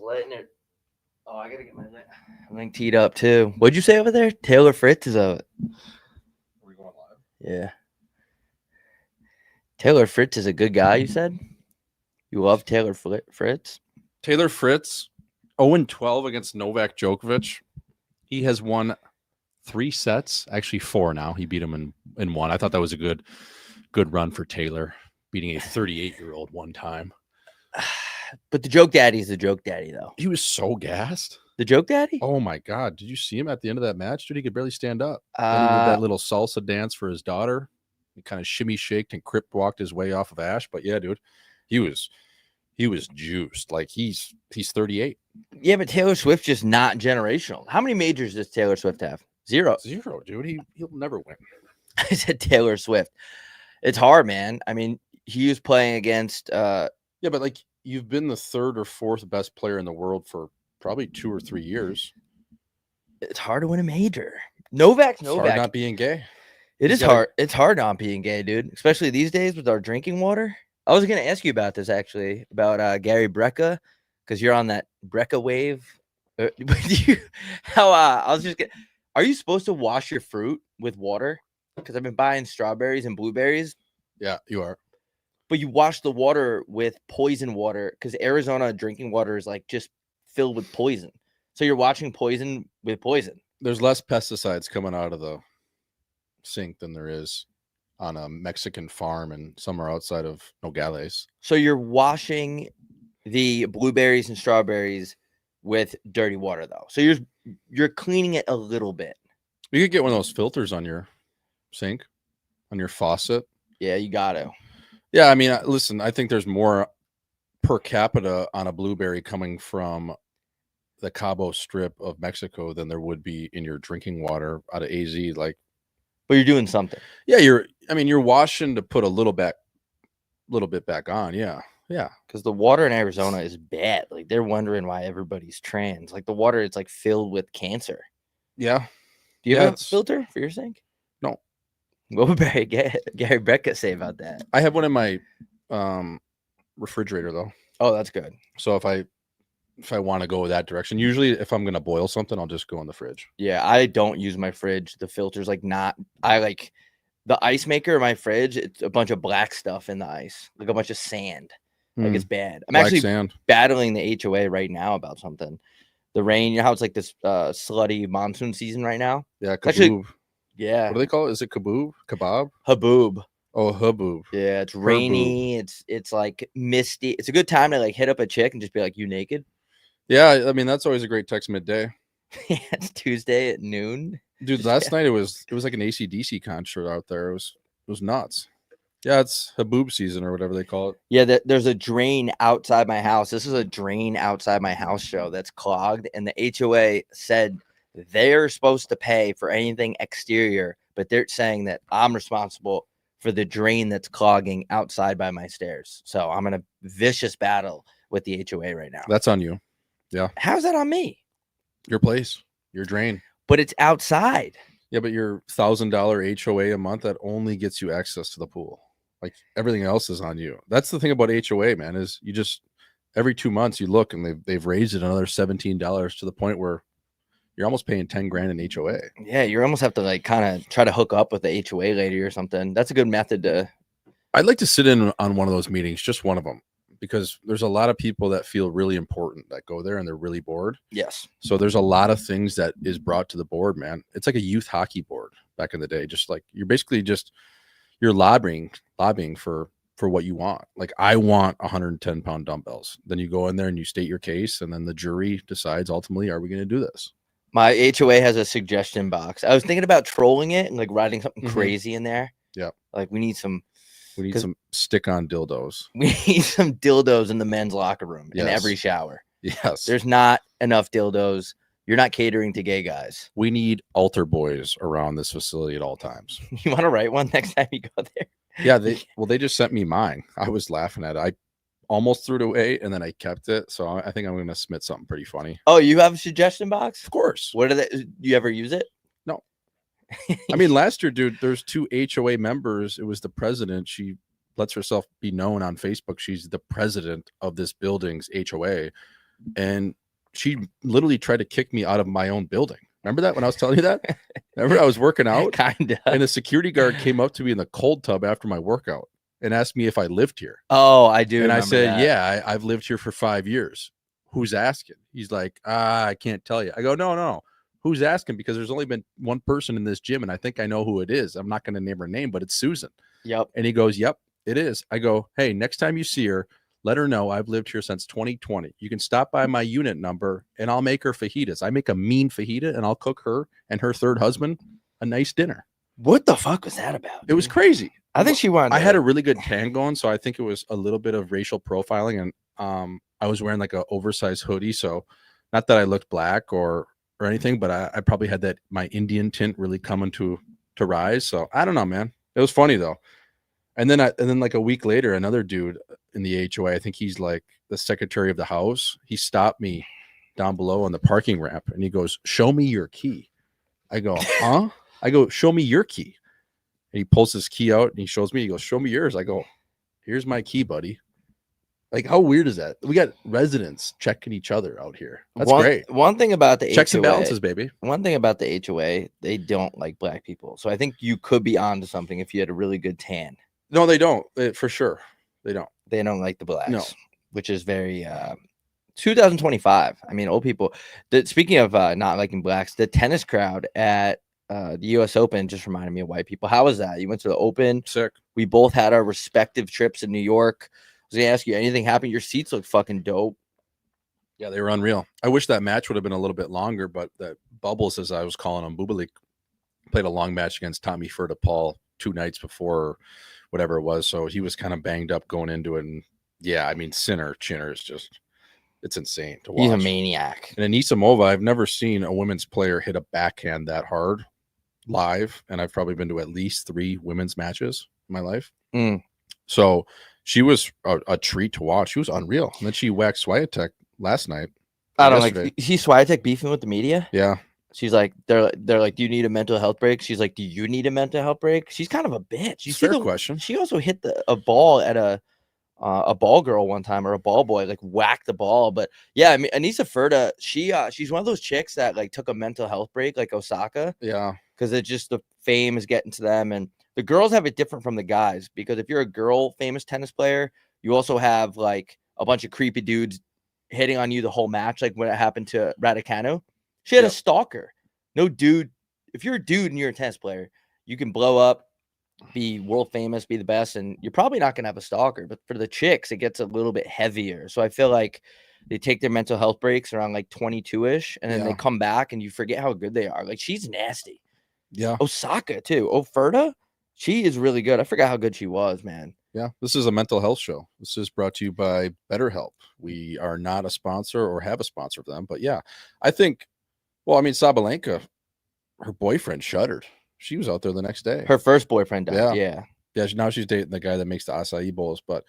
letting it. Oh, I gotta get my link teed up too. What'd you say over there? Taylor Fritz is a. Are we going live? Yeah. Taylor Fritz is a good guy. You said you love Taylor Fritz. Taylor Fritz, 0-12 against Novak Djokovic. He has won 3 sets, actually 4 now. He beat him in 1. I thought that was a good run for Taylor, beating a 38-year-old one time. But the joke daddy is the joke daddy, though. He was so gassed. The joke daddy? Oh my God! Did you see him at the end of that match? Dude, he could barely stand up. Then he did that little salsa dance for his daughter. He kind of shimmy shaked and crip walked his way off of Ash. But yeah, dude, he was juiced. Like he's 38. Yeah, but Taylor Swift's just not generational. How many majors does Taylor Swift have? 0. 0, dude. He'll never win. I said Taylor Swift. It's hard, man. I mean, he was playing against. Yeah, but like you've been the 3rd or 4th best player in the world for probably 2 or 3 years. It's hard to win a major. Novak's Novak. Hard not being gay. It's hard. It's hard not being gay, dude. Especially these days with our drinking water. I was gonna ask you about this actually, about Gary Brecka, because you're on that Brecka wave. I was just getting. Are you supposed to wash your fruit with water? Because I've been buying strawberries and blueberries. Yeah, you are. But you wash the water with poison water because Arizona drinking water is like just filled with poison. So you're washing poison with poison. There's less pesticides coming out of the sink than there is on a Mexican farm and somewhere outside of Nogales. So you're washing the blueberries and strawberries with dirty water, though. So you're cleaning it a little bit. You could get one of those filters on your sink, on your faucet. Yeah, you got to. Yeah, I mean, listen, I think there's more per capita on a blueberry coming from the Cabo Strip of Mexico than there would be in your drinking water out of AZ. Like, but you're doing something. Yeah, you're washing to put a little bit back on. Yeah. Because the water in Arizona is bad. Like they're wondering why everybody's trans. Like the water is like filled with cancer. Yeah. Do you have a filter for your sink? No. What would Gary Brecka say about that? I have one in my refrigerator though. Oh, that's good. So if I want to go that direction, usually if I'm gonna boil something, I'll just go in the fridge. Yeah, I don't use my fridge. The filter's like not. I like the ice maker in my fridge. It's a bunch of black stuff in the ice, like a bunch of sand. Like it's bad. I'm actually battling the HOA right now about something. The rain, you know how it's like this slutty monsoon season right now? Yeah, kaboob. Yeah. What do they call it? Is it kaboob? Kebab? Haboob. Oh, haboob. Yeah, it's rainy. It's like misty. It's a good time to like hit up a chick and just be like, "You naked?" Yeah, I mean that's always a great text midday. Yeah, it's Tuesday at noon. Dude, last night it was like an AC/DC concert out there. It was nuts. Yeah, it's haboob season or whatever they call it. Yeah, there's a drain outside my house. This is a drain outside my house show that's clogged, and the HOA said they're supposed to pay for anything exterior, but they're saying that I'm responsible for the drain that's clogging outside by my stairs. So I'm in a vicious battle with the HOA right now. That's on you. Yeah. How's that on me? Your place, your drain. But it's outside. Yeah, but your $1,000 HOA a month, that only gets you access to the pool. Like everything else is on you. That's the thing about HOA, man, is you just every 2 months you look and they've raised it another $17 to the point where you're almost paying 10 grand in HOA. Yeah, you almost have to like kind of try to hook up with the HOA lady or something. That's a good method to. I'd like to sit in on one of those meetings, just one of them, because there's a lot of people that feel really important that go there and they're really bored. Yes. So there's a lot of things that is brought to the board, man. It's like a youth hockey board back in the day. Just like you're basically you're lobbying for what you want. Like I want 110-pound dumbbells. Then you go in there and you state your case, and then the jury decides ultimately, are we going to do this? My HOA has a suggestion box. I was thinking about trolling it and like writing something crazy in there. Yeah. Like we need some stick-on dildos. We need some dildos in the men's locker room in every shower. Yes. There's not enough dildos. You're not catering to gay guys. We need altar boys around this facility at all times. You want to write one next time you go there? Yeah, they just sent me mine. I was laughing at it. I almost threw it away and then I kept it. So I think I'm going to submit something pretty funny. Oh, you have a suggestion box? Of course. What are they? Do you ever use it? No. I mean, last year, dude, there's 2 HOA members. It was the president. She lets herself be known on Facebook. She's the president of this building's HOA. and she literally tried to kick me out of my own building. Remember that when I was telling you that? Remember I was working out? Kinda. And a security guard came up to me in the cold tub after my workout and asked me if I lived here. Oh, I do. And I remember said, that. yeah, I've lived here for 5 years. Who's asking? He's like, I can't tell you. I go, no. Who's asking? Because there's only been one person in this gym, and I think I know who it is. I'm not going to name her name, but it's Susan. Yep. And he goes, yep, it is. I go, hey, next time you see her, let her know I've lived here since 2020. You can stop by my unit number and I'll make her fajitas. I make a mean fajita and I'll cook her and her third husband a nice dinner. What the fuck was that about? It was crazy. I think she wanted. I had a really good tan going, so I think it was a little bit of racial profiling. And I was wearing like an oversized hoodie. So not that I looked black or anything, but I probably had that my Indian tint really coming to rise. So I don't know, man. It was funny though. And then like a week later, another dude in the HOA, I think he's like the secretary of the house. He stopped me down below on the parking ramp and he goes, show me your key. I go, huh? I go, show me your key. And he pulls his key out and he shows me, he goes, show me yours. I go, here's my key, buddy. Like, how weird is that? We got residents checking each other out here. That's great. One thing about the Checks HOA, and balances, baby. One thing about the HOA, they don't like black people. So I think you could be onto something if you had a really good tan. No, they don't. For sure. They don't. They don't like the blacks. No. Which is very 2025. I mean, old people. Speaking of not liking blacks, the tennis crowd at the U.S. Open just reminded me of white people. How was that? You went to the Open. Sick. We both had our respective trips in New York. I was going to ask you, anything happened? Your seats look fucking dope. Yeah, they were unreal. I wish that match would have been a little bit longer, but that Bubbles, as I was calling him, Bubalik, played a long match against Tommy Paul 2 nights before, whatever it was. So he was kind of banged up going into it. And yeah, I mean, Chinner is just, it's insane to watch. He's a maniac. And Anisimova, I've never seen a women's player hit a backhand that hard live. And I've probably been to at least 3 women's matches in my life. So she was a treat to watch. She was unreal. And then she waxed Swiatek last night. I don't like, see Swiatek beefing with the media? Yeah. She's like, they're like, do you need a mental health break? She's like, do you need a mental health break? She's kind of a bitch. You see fair question. She also hit a ball at a ball girl one time, or a ball boy, like whacked the ball. But yeah, I mean, Anissa Ferda, she's one of those chicks that like took a mental health break, like Osaka. Yeah. Because it's just the fame is getting to them. And the girls have it different from the guys, because if you're a girl famous tennis player, you also have like a bunch of creepy dudes hitting on you the whole match, like when it happened to Raducanu. She had a stalker. No dude. If you're a dude and you're a tennis player, you can blow up, be world famous, be the best, and you're probably not going to have a stalker. But for the chicks, it gets a little bit heavier. So I feel like they take their mental health breaks around like 22-ish, and then they come back and you forget how good they are. Like, she's nasty. Yeah. Osaka, too. Ferda, she is really good. I forgot how good she was, man. Yeah, this is a mental health show. This is brought to you by BetterHelp. We are not a sponsor or have a sponsor of them, but yeah, I think, well, I mean, Sabalenka, her boyfriend shuddered. She was out there the next day. Her first boyfriend died. Yeah. Now she's dating the guy that makes the acai bowls. But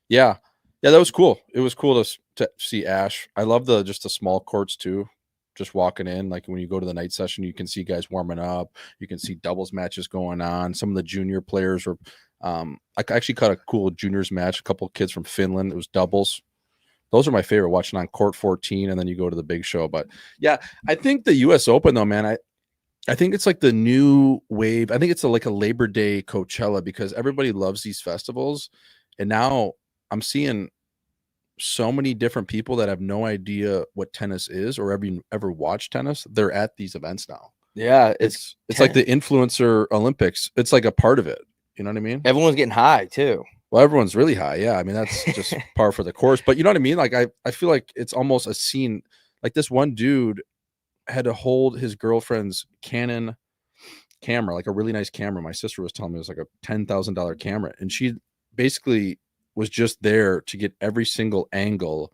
yeah, that was cool. It was cool to see Ash. I love just the small courts too. Just walking in, like when you go to the night session, you can see guys warming up. You can see doubles matches going on. Some of the junior players were. I actually caught a cool juniors match. A couple of kids from Finland. It was doubles. Those are my favorite, watching on court 14, and then you go to the big show. But yeah, I think the U.S. Open, though, man, I think it's like the new wave. I think it's like a Labor Day Coachella, because everybody loves these festivals. And now I'm seeing so many different people that have no idea what tennis is or ever watched tennis. They're at these events now. Yeah, it's like the influencer Olympics. It's like a part of it. You know what I mean? Everyone's getting high too. Well, everyone's really high. Yeah. I mean, that's just par for the course. But you know what I mean? Like, I feel like it's almost a scene. Like, this one dude had to hold his girlfriend's Canon camera, like a really nice camera. My sister was telling me it was like a $10,000 camera. And she basically was just there to get every single angle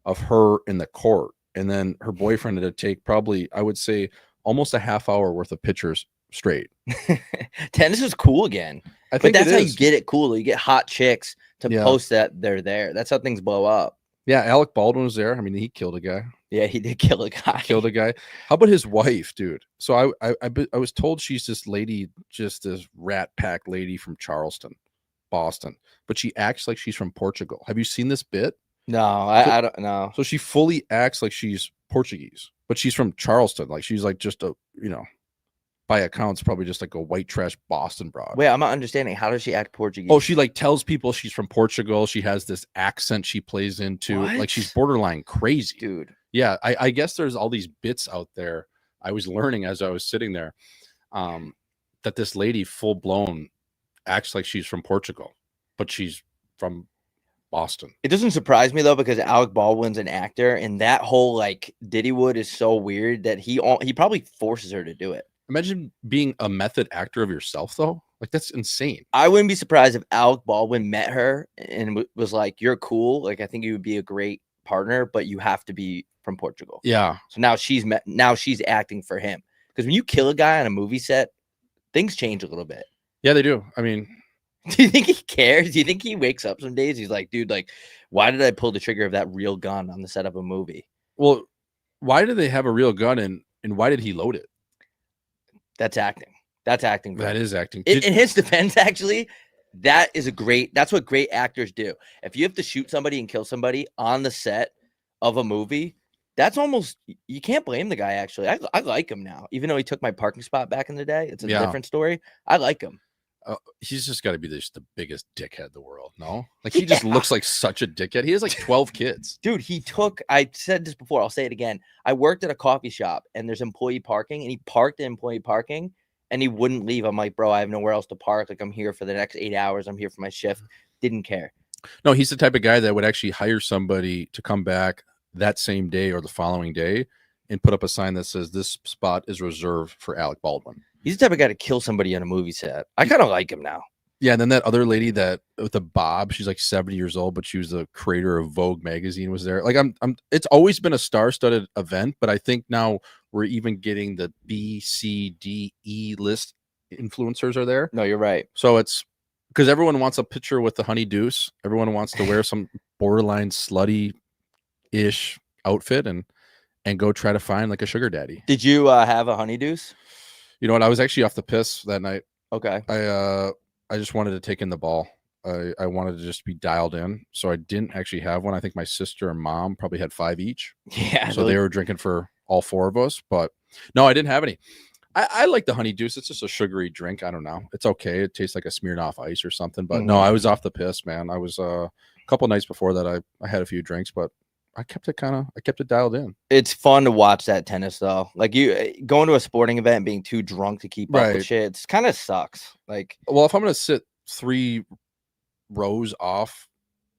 of her in the court. And then her boyfriend had to take probably, I would say, almost a half hour worth of pictures straight. Tennis is cool again. I think that's how you get it cool. You get hot chicks to post that they're there. That's how things blow up. Yeah, Alec Baldwin was there. I mean, he killed a guy. Yeah, he did kill a guy. Killed a guy. How about his wife, dude? So I was told she's this lady, just this rat pack lady from Charleston, Boston, but she acts like she's from Portugal. Have you seen this bit? No, I don't know. So she fully acts like she's Portuguese, but she's from Charleston. Like she's like just a, by accounts, probably just like a white trash Boston broad. Wait, I'm not understanding. How does she act Portuguese? Oh, she like tells people she's from Portugal. She has this accent she plays into. What? Like she's borderline crazy. Dude. Yeah, I guess there's all these bits out there. I was learning as I was sitting there that this lady full blown acts like she's from Portugal, but she's from Boston. It doesn't surprise me though, because Alec Baldwin's an actor, and that whole like Diddywood is so weird that he probably forces her to do it. Imagine being a method actor of yourself though. Like that's insane. I wouldn't be surprised if Alec Baldwin met her and was like, "You're cool. Like I think you would be a great partner, but you have to be from Portugal." Yeah. So now she's acting for him, because when you kill a guy on a movie set, things change a little bit. Yeah, they do. I mean, do you think he cares? Do you think he wakes up some days he's like, dude, like, why did I pull the trigger of that real gun on the set of a movie? Well, why did they have a real gun and why did he load it? That's acting. That's acting. Bro. That is acting. In his defense, actually, that's what great actors do. If you have to shoot somebody and kill somebody on the set of a movie, that's almost, you can't blame the guy. Actually, I like him now, even though he took my parking spot back in the day. It's a different story. I like him. He's just got to be the biggest dickhead in the world. No, like he just looks like such a dickhead. He has like 12 kids. Dude, I said this before, I'll say it again. I worked at a coffee shop and there's employee parking, and he parked in employee parking and he wouldn't leave. I'm like, bro, I have nowhere else to park. Like I'm here for the next 8 hours. I'm here for my shift. Didn't care. No, he's the type of guy that would actually hire somebody to come back that same day or the following day and put up a sign that says this spot is reserved for Alec Baldwin. He's the type of guy to kill somebody on a movie set. I kind of like him now. Yeah, and then that other lady that with the bob, she's like 70 years old, but she was the creator of Vogue magazine, was there. Like it's always been a star-studded event, but I think now we're even getting the B, C, D, E list influencers are there. No, you're right. So it's because everyone wants a picture with the honey deuce. Everyone wants to wear some borderline slutty-ish outfit and go try to find like a sugar daddy. Did you have a honey deuce? You know what? I was actually off the piss that night. Okay. I just wanted to take in the ball. I wanted to just be dialed in. So I didn't actually have one. I think my sister and mom probably had 5 each. Yeah. So they were drinking for all 4 of us. But no, I didn't have any. I like the honey deuce. It's just a sugary drink. I don't know. It's okay. It tastes like a Smirnoff Ice or something. But no, I was off the piss, man. I was a couple nights before that. I had a few drinks, but I kept it dialed in. It's fun to watch that tennis though. Like you going to a sporting event and being too drunk to keep up with shit. It's kind of sucks. Like, well, if I'm going to sit 3 rows off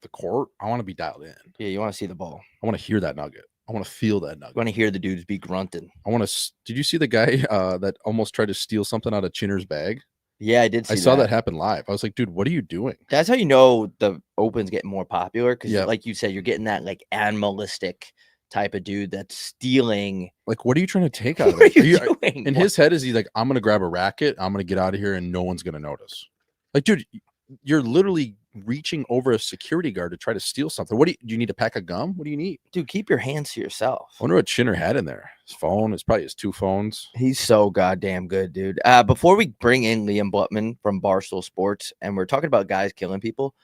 the court, I want to be dialed in. Yeah. You want to see the ball. I want to hear that nugget. I want to feel that nugget. I want to hear the dudes be grunting. Did you see the guy that almost tried to steal something out of Chinner's bag? Yeah, I did see I saw that happen live. I was like, dude, what are you doing? That's how you know the Open's getting more popular, because like you said, you're getting that like animalistic type of dude that's stealing. Like, what are you trying to take out of it? What are you doing? In his head, is he like, I'm going to grab a racket, I'm going to get out of here, and no one's going to notice? Like, dude, you're literally reaching over a security guard to try to steal something. Do you need a pack of gum? What do you need? Dude, keep your hands to yourself. I wonder what Chinner had in there. His phone. It's probably his 2 phones. He's so goddamn good, dude. Before we bring in Liam Blutman from Barstool Sports, and we're talking about guys killing people,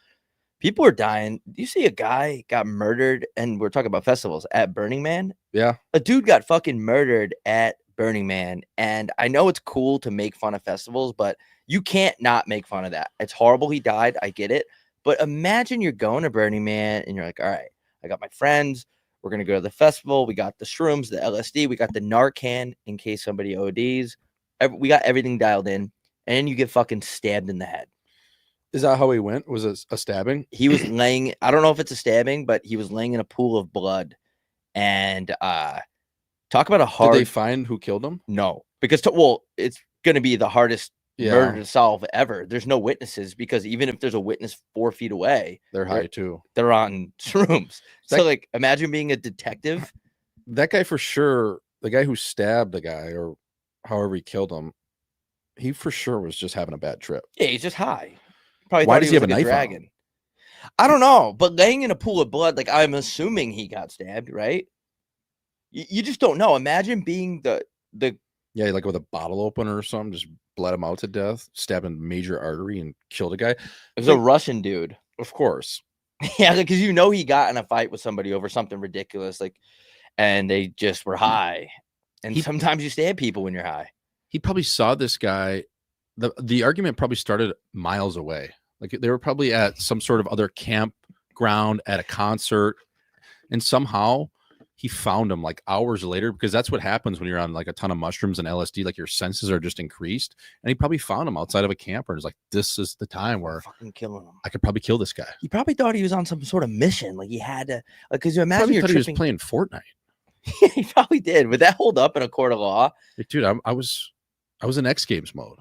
people are dying. Do you see a guy got murdered? And we're talking about festivals at Burning Man. Yeah. A dude got fucking murdered at Burning Man. And I know it's cool to make fun of festivals, but you can't not make fun of that. It's horrible he died. I get it. But imagine you're going to Burning Man and you're like, all right, I got my friends. We're going to go to the festival. We got the shrooms, the LSD. We got the Narcan in case somebody ODs. We got everything dialed in. And you get fucking stabbed in the head. Is that how he went? Was it a stabbing? He was laying, I don't know if it's a stabbing, but he was laying in a pool of blood. And talk about a hard... Did they find who killed him? No. Because, it's going to be the hardest murder to solve ever. There's no witnesses, because even if there's a witness 4 feet away, they're high too. They're on shrooms. So like, imagine being a detective. That guy for sure, the guy who stabbed the guy or however he killed him, he for sure was just having a bad trip. Yeah, he's just high. Probably Why does he have a knife dragon. on him? I don't know, but laying in a pool of blood, like I'm assuming he got stabbed, right? You just don't know. Imagine being the yeah, like with a bottle opener or something, just bled him out to death, stabbed a major artery and killed a guy. It was a Russian dude. Of course. Yeah, because you know he got in a fight with somebody over something ridiculous, like, and they just were high. And sometimes you stab people when you're high. He probably saw this guy. The argument probably started miles away. Like they were probably at some sort of other campground at a concert, and somehow he found him like hours later, because that's what happens when you're on like a ton of mushrooms and LSD. Like your senses are just increased, and he probably found him outside of a camper and was like, "This is the time where fucking killing him. I could probably kill this guy." He probably thought he was on some sort of mission, like he had to, like, because you imagine Probably you're thought tripping. he was playing Fortnite. He probably did. Would that hold up in a court of law? Like, dude, I was in X Games mode.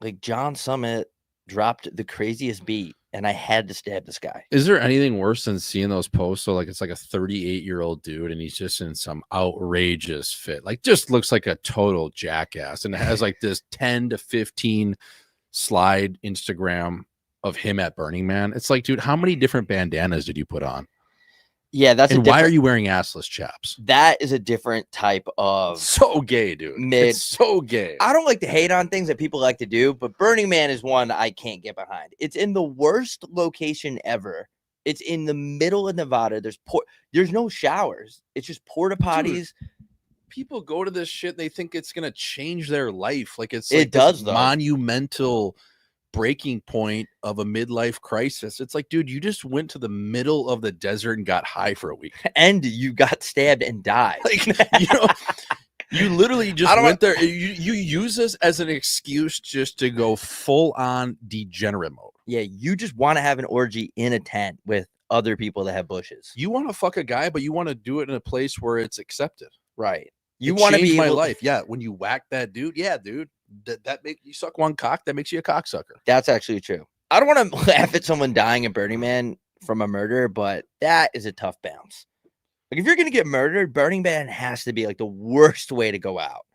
Like John Summit dropped the craziest beat, and I had to stab this guy. Is there anything worse than seeing those posts? So like it's like a 38-year-old dude, and he's just in some outrageous fit, like just looks like a total jackass, and it has like this 10 to 15 slide Instagram of him at Burning Man. It's like, dude, how many different bandanas did you put on? Yeah, that's and why are you wearing assless chaps? That is a different type of so gay, dude. It's so gay. I don't like to hate on things that people like to do, but Burning Man is one I can't get behind. It's in the worst location ever. It's in the middle of Nevada. There's no showers. It's just porta potties. Dude, people go to this shit and they think it's gonna change their life. Like it's like this monumental breaking point of a midlife crisis. It's like, dude, you just went to the middle of the desert and got high for a week, and you got stabbed and died. Like, you know, you literally just went there. You use this as an excuse just to go full on degenerate mode. Yeah, you just want to have an orgy in a tent with other people that have bushes. You want to fuck a guy, but you want to do it in a place where it's accepted, right? You want to be my life. Yeah, when you whack that dude, yeah, dude. That makes you suck one cock. That makes you a cocksucker. That's actually true. I don't want to laugh at someone dying at Burning Man from a murder, but that is a tough bounce. Like if you're gonna get murdered, Burning Man has to be like the worst way to go out.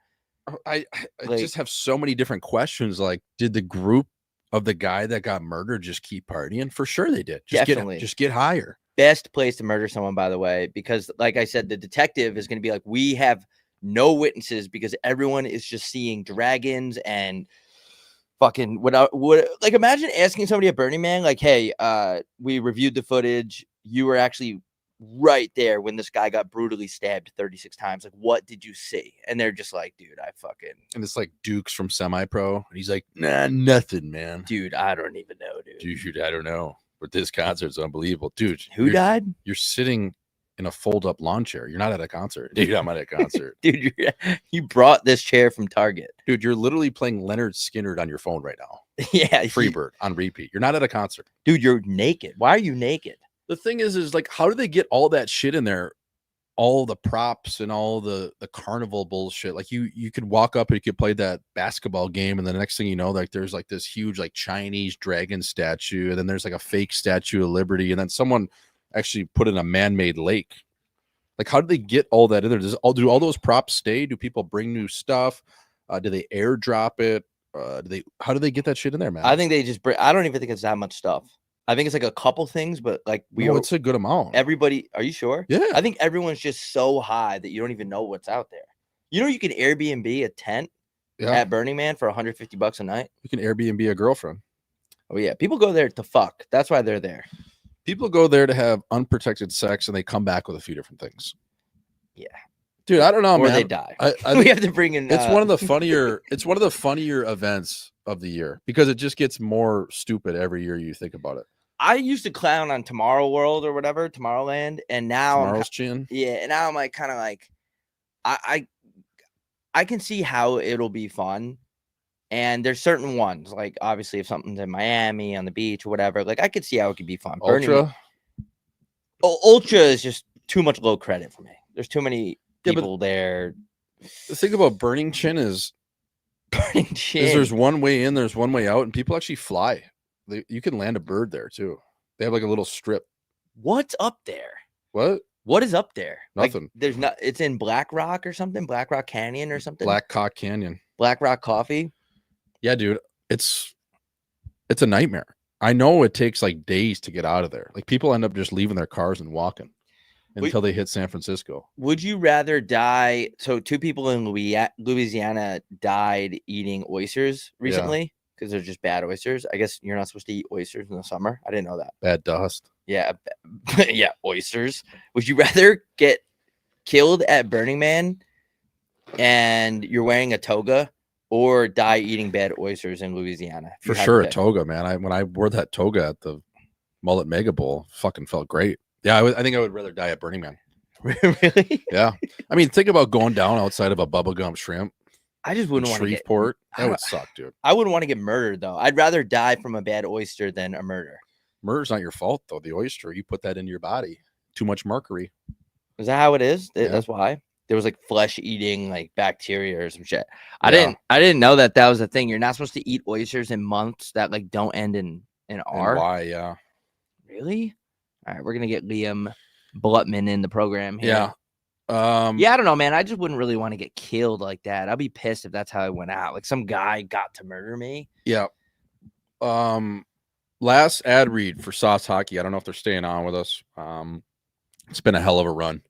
I just have so many different questions. Like, did the group of the guy that got murdered just keep partying? For sure they did. Just get higher. Best place to murder someone, by the way, because like I said, the detective is gonna be like, we have no witnesses because everyone is just seeing dragons and fucking like imagine asking somebody at Burning Man, like, hey, we reviewed the footage. You were actually right there when this guy got brutally stabbed 36 times. Like, what did you see? And they're just like, dude, and it's like Dukes from Semi-Pro. And he's like, nah, nothing, man. Dude, I don't even know, dude. I don't know. But this concert's unbelievable. Dude. Who died? You're sitting in a fold-up lawn chair. You're not at a concert. Dude, I'm at a concert. Dude, you brought this chair from Target. Dude, you're literally playing Leonard Skinner on your phone right now. Yeah. Freebird on repeat. You're not at a concert. Dude, you're naked. Why are you naked? The thing is like, how do they get all that shit in there? All the props and all the carnival bullshit. Like you could walk up and you could play that basketball game, and the next thing you know, like there's like this huge like Chinese dragon statue, and then there's like a fake Statue of Liberty, and then someone actually put in a man-made lake. Like, how do they get all that in there? Do all those props stay? Do people bring new stuff? Do they airdrop it? How do they get that shit in there, man? I think they just bring. I don't even think it's that much stuff. I think it's like a couple things, but like it's a good amount. Everybody, are you sure? Yeah. I think everyone's just so high that you don't even know what's out there. You know, you can Airbnb a tent at Burning Man for $150 a night. You can Airbnb a girlfriend. Oh yeah, people go there to fuck. That's why they're there. People go there to have unprotected sex, and they come back with a few different things. Yeah, dude, I don't know, man. Or they die. We have to bring in. It's one of the funnier. It's one of the funnier events of the year because it just gets more stupid every year you think about it. I used to clown on Tomorrow World or whatever, Tomorrowland, and now Tomorrow's Chin. Yeah, and now I'm like kind of like, I can see how it'll be fun. And there's certain ones, like obviously if something's in Miami on the beach or whatever, like I could see how it could be fun. Ultra is just too much low credit for me. There's too many people there. The thing about Burning Chin is there's one way in, there's one way out, and people actually fly. You can land a bird there too. They have like a little strip. What's up there? What is up there? Nothing. Like, there's not. It's in Black Rock or something. Black Rock Canyon or something. Black Cock Canyon. Black Rock Coffee. Yeah, dude, it's a nightmare. I know it takes like days to get out of there. Like people end up just leaving their cars and walking until they hit San Francisco. Would you rather die? So 2 people in Louisiana died eating oysters recently. because they're just bad oysters. I guess you're not supposed to eat oysters in the summer. I didn't know that. Bad dust. Yeah, yeah, oysters. Would you rather get killed at Burning Man and you're wearing a toga, or die eating bad oysters in Louisiana? For sure, a toga, man. When I wore that toga at the Mullet Mega Bowl, fucking felt great. Yeah, I think I would rather die at Burning Man. Really? Yeah. I mean, think about going down outside of a bubblegum shrimp. I just wouldn't want to get Shreveport. That would suck, dude. I wouldn't want to get murdered, though. I'd rather die from a bad oyster than a murder. Murder's not your fault, though. The oyster, you put that into your body. Too much mercury. Is that how it is? Yeah. That's why there was like flesh eating like bacteria or some shit. I didn't know that was a thing. You're not supposed to eat oysters in months that like don't end in R. And why? Yeah. Really? All right, we're gonna get Liam Blutman in the program here. Yeah. Yeah, I don't know, man. I just wouldn't really want to get killed like that. I'd be pissed if that's how I went out. Like some guy got to murder me. Yeah. Last ad read for Sauce Hockey. I don't know if they're staying on with us. It's been a hell of a run.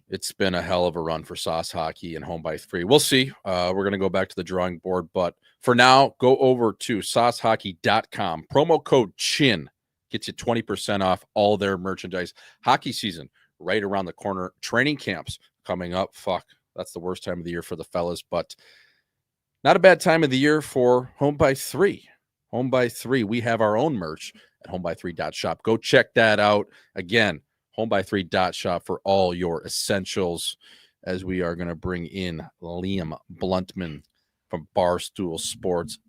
It's been a hell of a run for Sauce Hockey and Home by 3. We'll see. We're going to go back to the drawing board, but for now, go over to saucehockey.com. Promo code CHIN gets you 20% off all their merchandise. Hockey season right around the corner. Training camps coming up. Fuck, that's the worst time of the year for the fellas, but not a bad time of the year for Home by 3. Home by 3. We have our own merch at homeby3.shop. Go check that out. Again, homeby3.shop for all your essentials, as we are going to bring in Liam Blutman from Barstool Sports,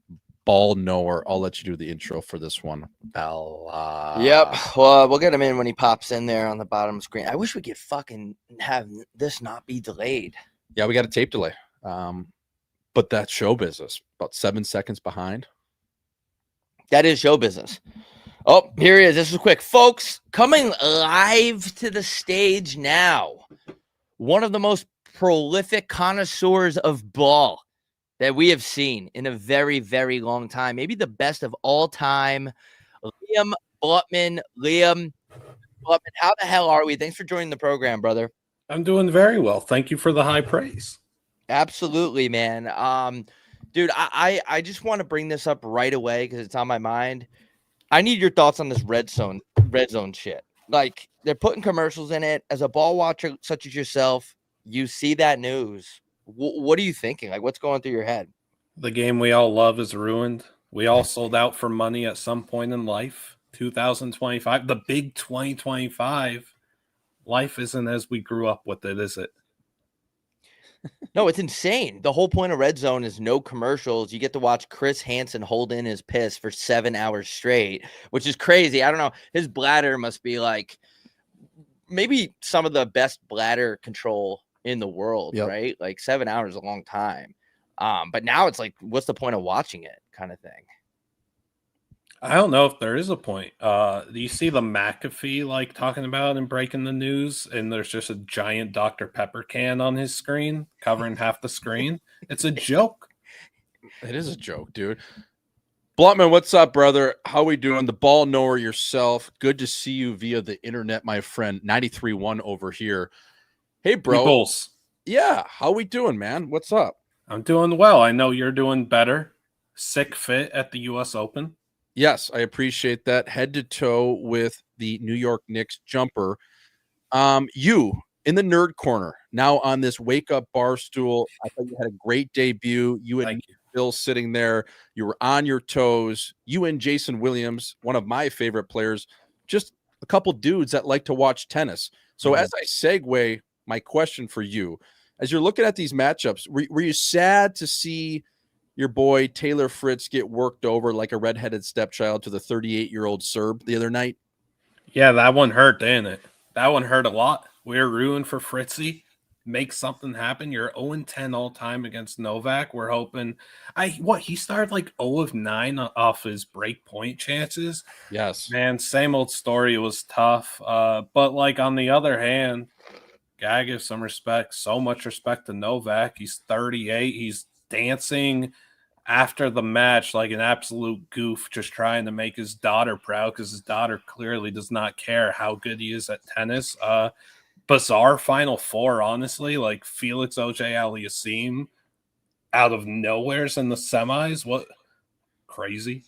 ball knower. I'll let you do the intro for this one. Yep. Well, we'll get him in when he pops in there on the bottom screen. I wish we could fucking have this not be delayed. Yeah, we got a tape delay. But that's show business. About 7 seconds behind. That is show business. Oh, here he is. This is quick. Folks, coming live to the stage now, one of the most prolific connoisseurs of ball that we have seen in a very, very long time. Maybe the best of all time. Liam Blutman. Liam Blutman, how the hell are we? Thanks for joining the program, brother. I'm doing very well. Thank you for the high praise. Absolutely, man. Dude, I just want to bring this up right away because it's on my mind. I need your thoughts on this red zone shit. Like, they're putting commercials in it. As a ball watcher such as yourself, you see that news. What are you thinking? Like, what's going through your head? The game we all love is ruined. We all sold out for money at some point in life. 2025, the big 2025. Life isn't as we grew up with it, is it? No, it's insane. The whole point of Red Zone is no commercials. You get to watch Chris Hansen hold in his piss for 7 hours straight, which is crazy. I don't know. His bladder must be like maybe some of the best bladder control in the world, Yep. right? Like 7 hours is a long time. But now it's like, what's the point of watching it kind of thing? I don't know if there is a point. Do you see the McAfee like talking about and breaking the news? And there's just a giant Dr. Pepper can on his screen covering half the screen. It's a joke. It is a joke, dude. Blutman, what's up, brother? How we doing? The ball knower yourself. Good to see you via the internet, my friend. 93.1 over here. Hey, bro. Bulls. Yeah, how we doing, man? What's up? I'm doing well. I know you're doing better. Sick fit at the U.S. Open. Yes, I appreciate that. Head to toe with the New York Knicks jumper. You in the nerd corner now on this wake up bar stool. I thought you had a great debut. You and Bill sitting there. You were on your toes. You and Jason Williams, one of my favorite players, just a couple dudes that like to watch tennis. So as I segue my question for you, as you're looking at these matchups, were you sad to see your boy Taylor Fritz get worked over like a redheaded stepchild to the 38-year-old Serb the other night? Yeah, that one hurt, didn't it? That one hurt a lot. We're ruined for Fritzy. Make something happen. You're 0-10 all time against Novak. We're hoping. He started like 0 of 9 off his break point chances. Yes. Man, same old story. It was tough. But like on the other hand, gotta give some respect. So much respect to Novak. He's 38. He's dancing after the match like an absolute goof, just trying to make his daughter proud because his daughter clearly does not care how good he is at tennis. Bizarre Final Four, honestly, like Felix Auger-Aliassime out of nowhere's in the semis. crazy.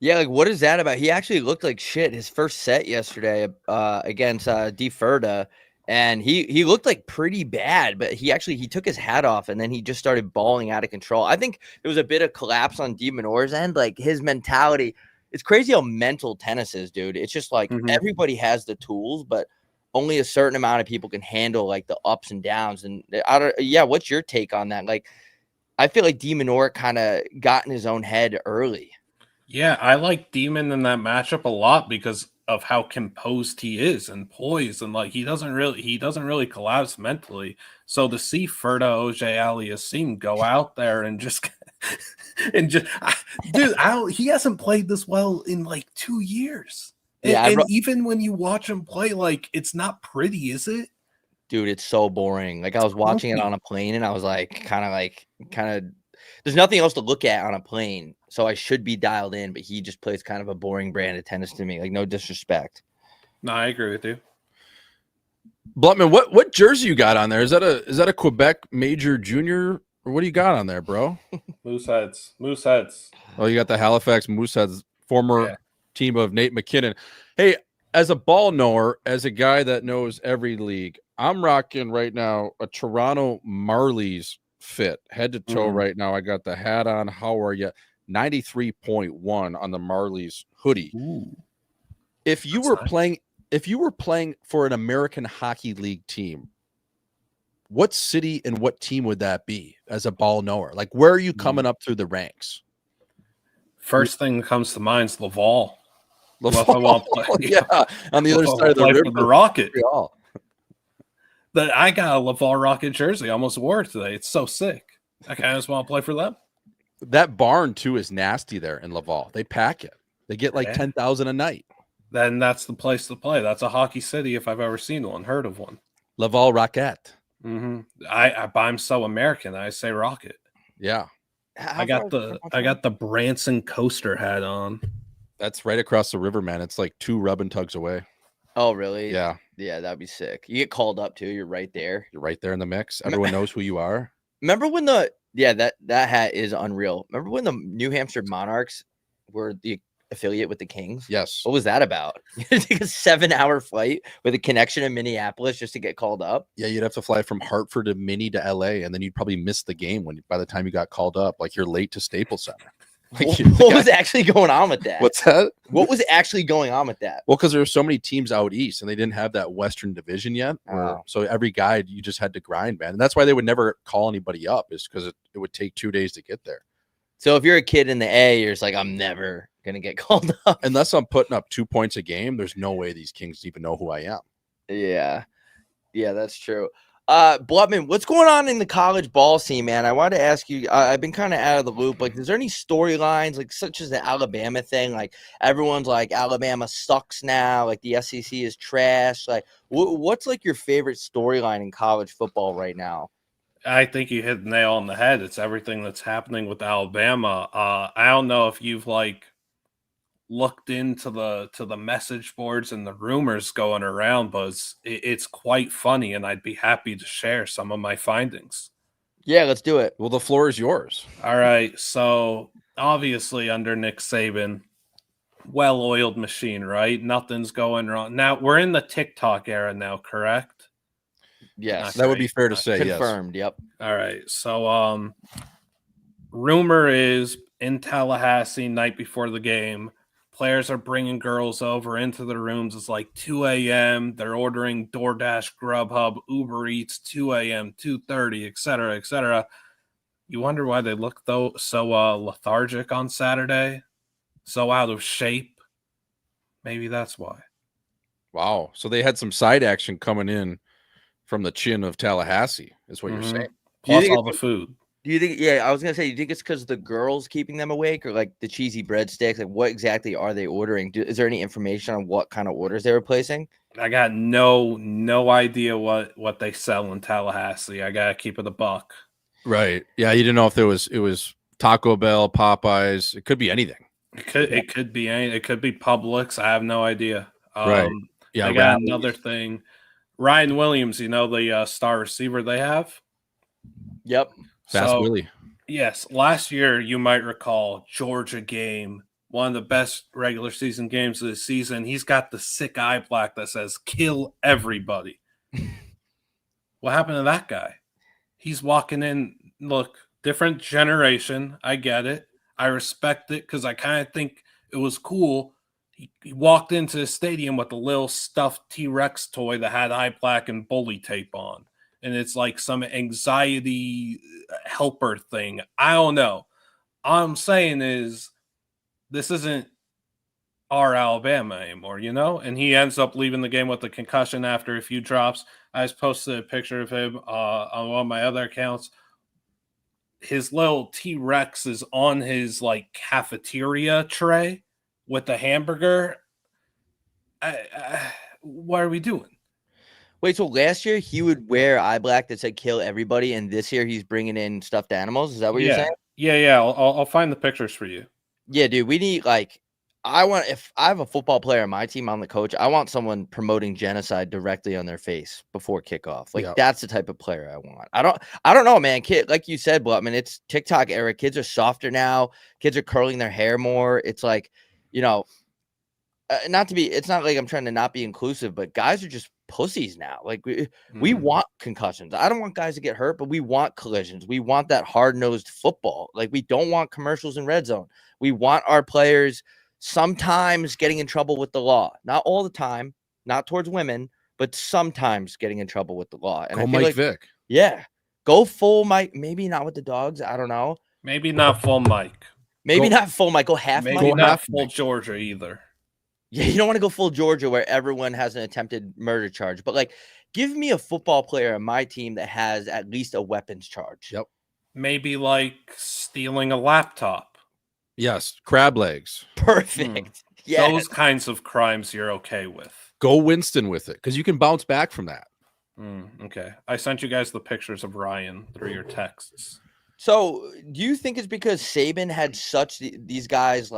Yeah, like what is that about? He actually looked like shit his first set yesterday against Ferda, and he looked like pretty bad, but he took his hat off and then he just started balling out of control. I think there was a bit of collapse on De Minor's end, like his mentality. It's crazy how mental tennis is, dude. It's just like everybody has the tools, but only a certain amount of people can handle like the ups and downs. And what's your take on that? Like, I feel like De Minor kind of got in his own head early. Yeah, I like Demon in that matchup a lot because of how composed he is and poised, and like he doesn't really collapse mentally. So to see Ferda Auger-Aliassime go out there and just dude, he hasn't played this well in like 2 years. And even when you watch him play, like it's not pretty, is it? Dude, it's so boring. Like I was watching it on a plane and I was like kind of there's nothing else to look at on a plane. So I should be dialed in, but he just plays kind of a boring brand of tennis to me. Like no disrespect. No, I agree with you. Blutman, what jersey you got on there? Is that a Quebec Major Junior, or what do you got on there, bro? Mooseheads. Oh, you got the Halifax Mooseheads, former team of Nate McKinnon. Hey, as a ball knower, as a guy that knows every league, I'm rocking right now a Toronto Marlies fit, head to toe right now. I got the hat on. How are you? 93.1 on the Marlies hoodie. Ooh, if you were playing for an American Hockey League team, what city and what team would that be as a ball knower? Like, where are you coming up through the ranks? First thing that comes to mind is Laval. Laval, yeah, on the other side of the river. The Rocket. I got a Laval Rocket jersey. I almost wore it today. It's so sick. I kind of just want to play for them. That barn too is nasty there in Laval. They pack it. They get like 10,000 a night. Then that's the place to play. That's a hockey city if I've ever seen one, heard of one. Laval Rocket. I'm so American. I say Rocket. Yeah. I got the Branson coaster hat on. That's right across the river, man. It's like 2 rub and tugs away. Oh, really? Yeah. Yeah, that'd be sick. You get called up too. You're right there. You're right there in the mix. Everyone knows who you are. Remember when that hat is unreal. Remember when the New Hampshire Monarchs were the affiliate with the Kings? Yes. What was that about? You had to take a 7-hour flight with a connection in Minneapolis just to get called up. Yeah, you'd have to fly from Hartford to Minnie to LA, and then you'd probably miss the game by the time you got called up. Like you're late to Staples Center. Like, what was actually going on with that? What's that? What was actually going on with that? Well, because there were so many teams out east, and they didn't have that Western Division yet. So every guy, you just had to grind, man. And that's why they would never call anybody up, is because it would take 2 days to get there. So if you're a kid in the A, you're just like, I'm never going to get called up. Unless I'm putting up 2 points a game, there's no way these Kings even know who I am. Yeah. Yeah, that's true. Blutman, what's going on in the college ball scene, man? I wanted to ask you, I've been kind of out of the loop. Like, is there any storylines, like such as the Alabama thing? Like, everyone's like, Alabama sucks now. Like, the SEC is trash. Like, what's like your favorite storyline in college football right now? I think you hit the nail on the head. It's everything that's happening with Alabama. I don't know if you've like looked into the message boards and the rumors going around, but it's quite funny, and I'd be happy to share some of my findings. Yeah, let's do it. Well, the floor is yours. All right. So obviously under Nick Saban, well-oiled machine, right? Nothing's going wrong. Now we're in the Tik Tok era now, correct? Yes. That would be fair to say. Confirmed. Yes. Yep. All right. So rumor is in Tallahassee night before the game, players are bringing girls over into the rooms. It's like 2 a.m. They're ordering DoorDash, Grubhub, Uber Eats, 2 a.m., 2:30, et cetera, et cetera. You wonder why they look so lethargic on Saturday, so out of shape. Maybe that's why. Wow. So they had some side action coming in from the chin of Tallahassee, is what you're saying. Plus all the food. Do you think? Yeah, I was gonna say. Do you think it's because the girls keeping them awake, or like the cheesy breadsticks? Like, what exactly are they ordering? Is there any information on what kind of orders they were placing? I got no idea what they sell in Tallahassee. I gotta keep it a buck. Right. Yeah, you didn't know if it was Taco Bell, Popeyes. It could be anything. It could be anything. It could be Publix. I have no idea. Right. Yeah. I got another thing. Ryan Williams, the star receiver they have. Yep. Fast Willie. Yes, last year you might recall Georgia game, one of the best regular season games of the season. He's got the sick eye black that says "kill everybody." What happened to that guy? He's walking in. Look, different generation. I get it. I respect it because I kind of think it was cool. He walked into the stadium with a little stuffed T-Rex toy that had eye black and bully tape on. And it's like some anxiety helper thing. I don't know. All I'm saying is this isn't our Alabama anymore, you know? And he ends up leaving the game with a concussion after a few drops. I just posted a picture of him on one of my other accounts. His little T-Rex is on his like cafeteria tray with the hamburger. What are we doing? Wait, so last year he would wear eye black that said "kill everybody," and this year he's bringing in stuffed animals. Is that what you're saying? Yeah. I'll find the pictures for you. Yeah, dude. We need if I have a football player on my team, I'm the coach. I want someone promoting genocide directly on their face before kickoff. That's the type of player I want. I don't know, man. Kid, like you said, Blutman, it's TikTok era. Kids are softer now. Kids are curling their hair more. It's like, it's not like I'm trying to not be inclusive, but guys are just pussies now. Like we want concussions. I don't want guys to get hurt, but we want collisions. We want that hard-nosed football. Like we don't want commercials in red zone. We want our players sometimes getting in trouble with the law. Not all the time, not towards women, but sometimes getting in trouble with the law. And I feel Mike Vick. Yeah. Go full Mike. Maybe not with the dogs. I don't know. Maybe not full Mike. Maybe not full Mike. Go half Mike. Maybe not full Georgia either. Yeah, you don't want to go full Georgia where everyone has an attempted murder charge. But, give me a football player on my team that has at least a weapons charge. Yep. Maybe stealing a laptop. Yes, crab legs. Perfect. Yeah. Those kinds of crimes you're okay with. Go Winston with it because you can bounce back from that. Okay. I sent you guys the pictures of Ryan through your texts. So do you think it's because Saban had these guys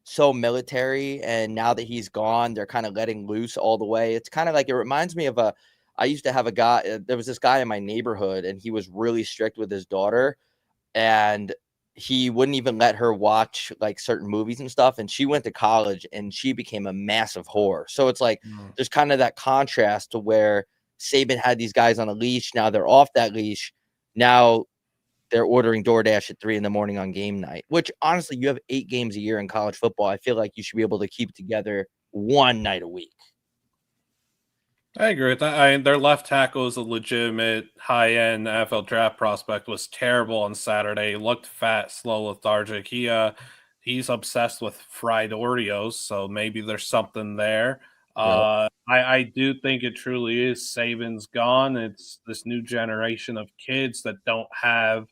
so military, and now that he's gone, they're kind of letting loose all the way? It's kind of like, it reminds me of I used to have a guy, there was this guy in my neighborhood, and he was really strict with his daughter, and he wouldn't even let her watch certain movies and stuff. And she went to college and she became a massive whore. So it's there's kind of that contrast to where Saban had these guys on a leash. Now they're off that leash. Now they're ordering DoorDash at 3 a.m. on game night, which honestly, you have 8 games a year in college football. I feel like you should be able to keep together one night a week. I agree with that. Their left tackle is a legitimate high-end NFL draft prospect. Was terrible on Saturday. Looked fat, slow, lethargic. He's obsessed with fried Oreos, so maybe there's something there. Yeah. I do think it truly is Saban's gone. It's this new generation of kids that guys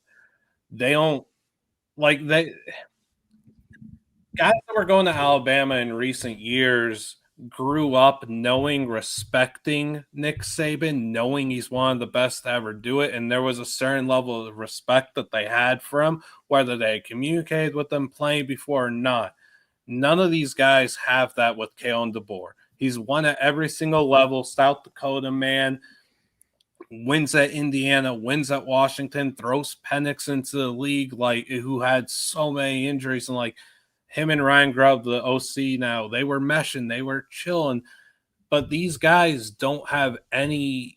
that were going to Alabama in recent years grew up respecting Nick Saban, knowing he's one of the best to ever do it. And there was a certain level of respect that they had for him, whether they communicated with them playing before or not. None of these guys have that with Kalen DeBoer. He's won at every single level. South Dakota man, wins at Indiana, wins at Washington, throws Penix into the league, who had so many injuries, and him and Ryan Grubb, the OC now, they were meshing, they were chilling. But these guys don't have any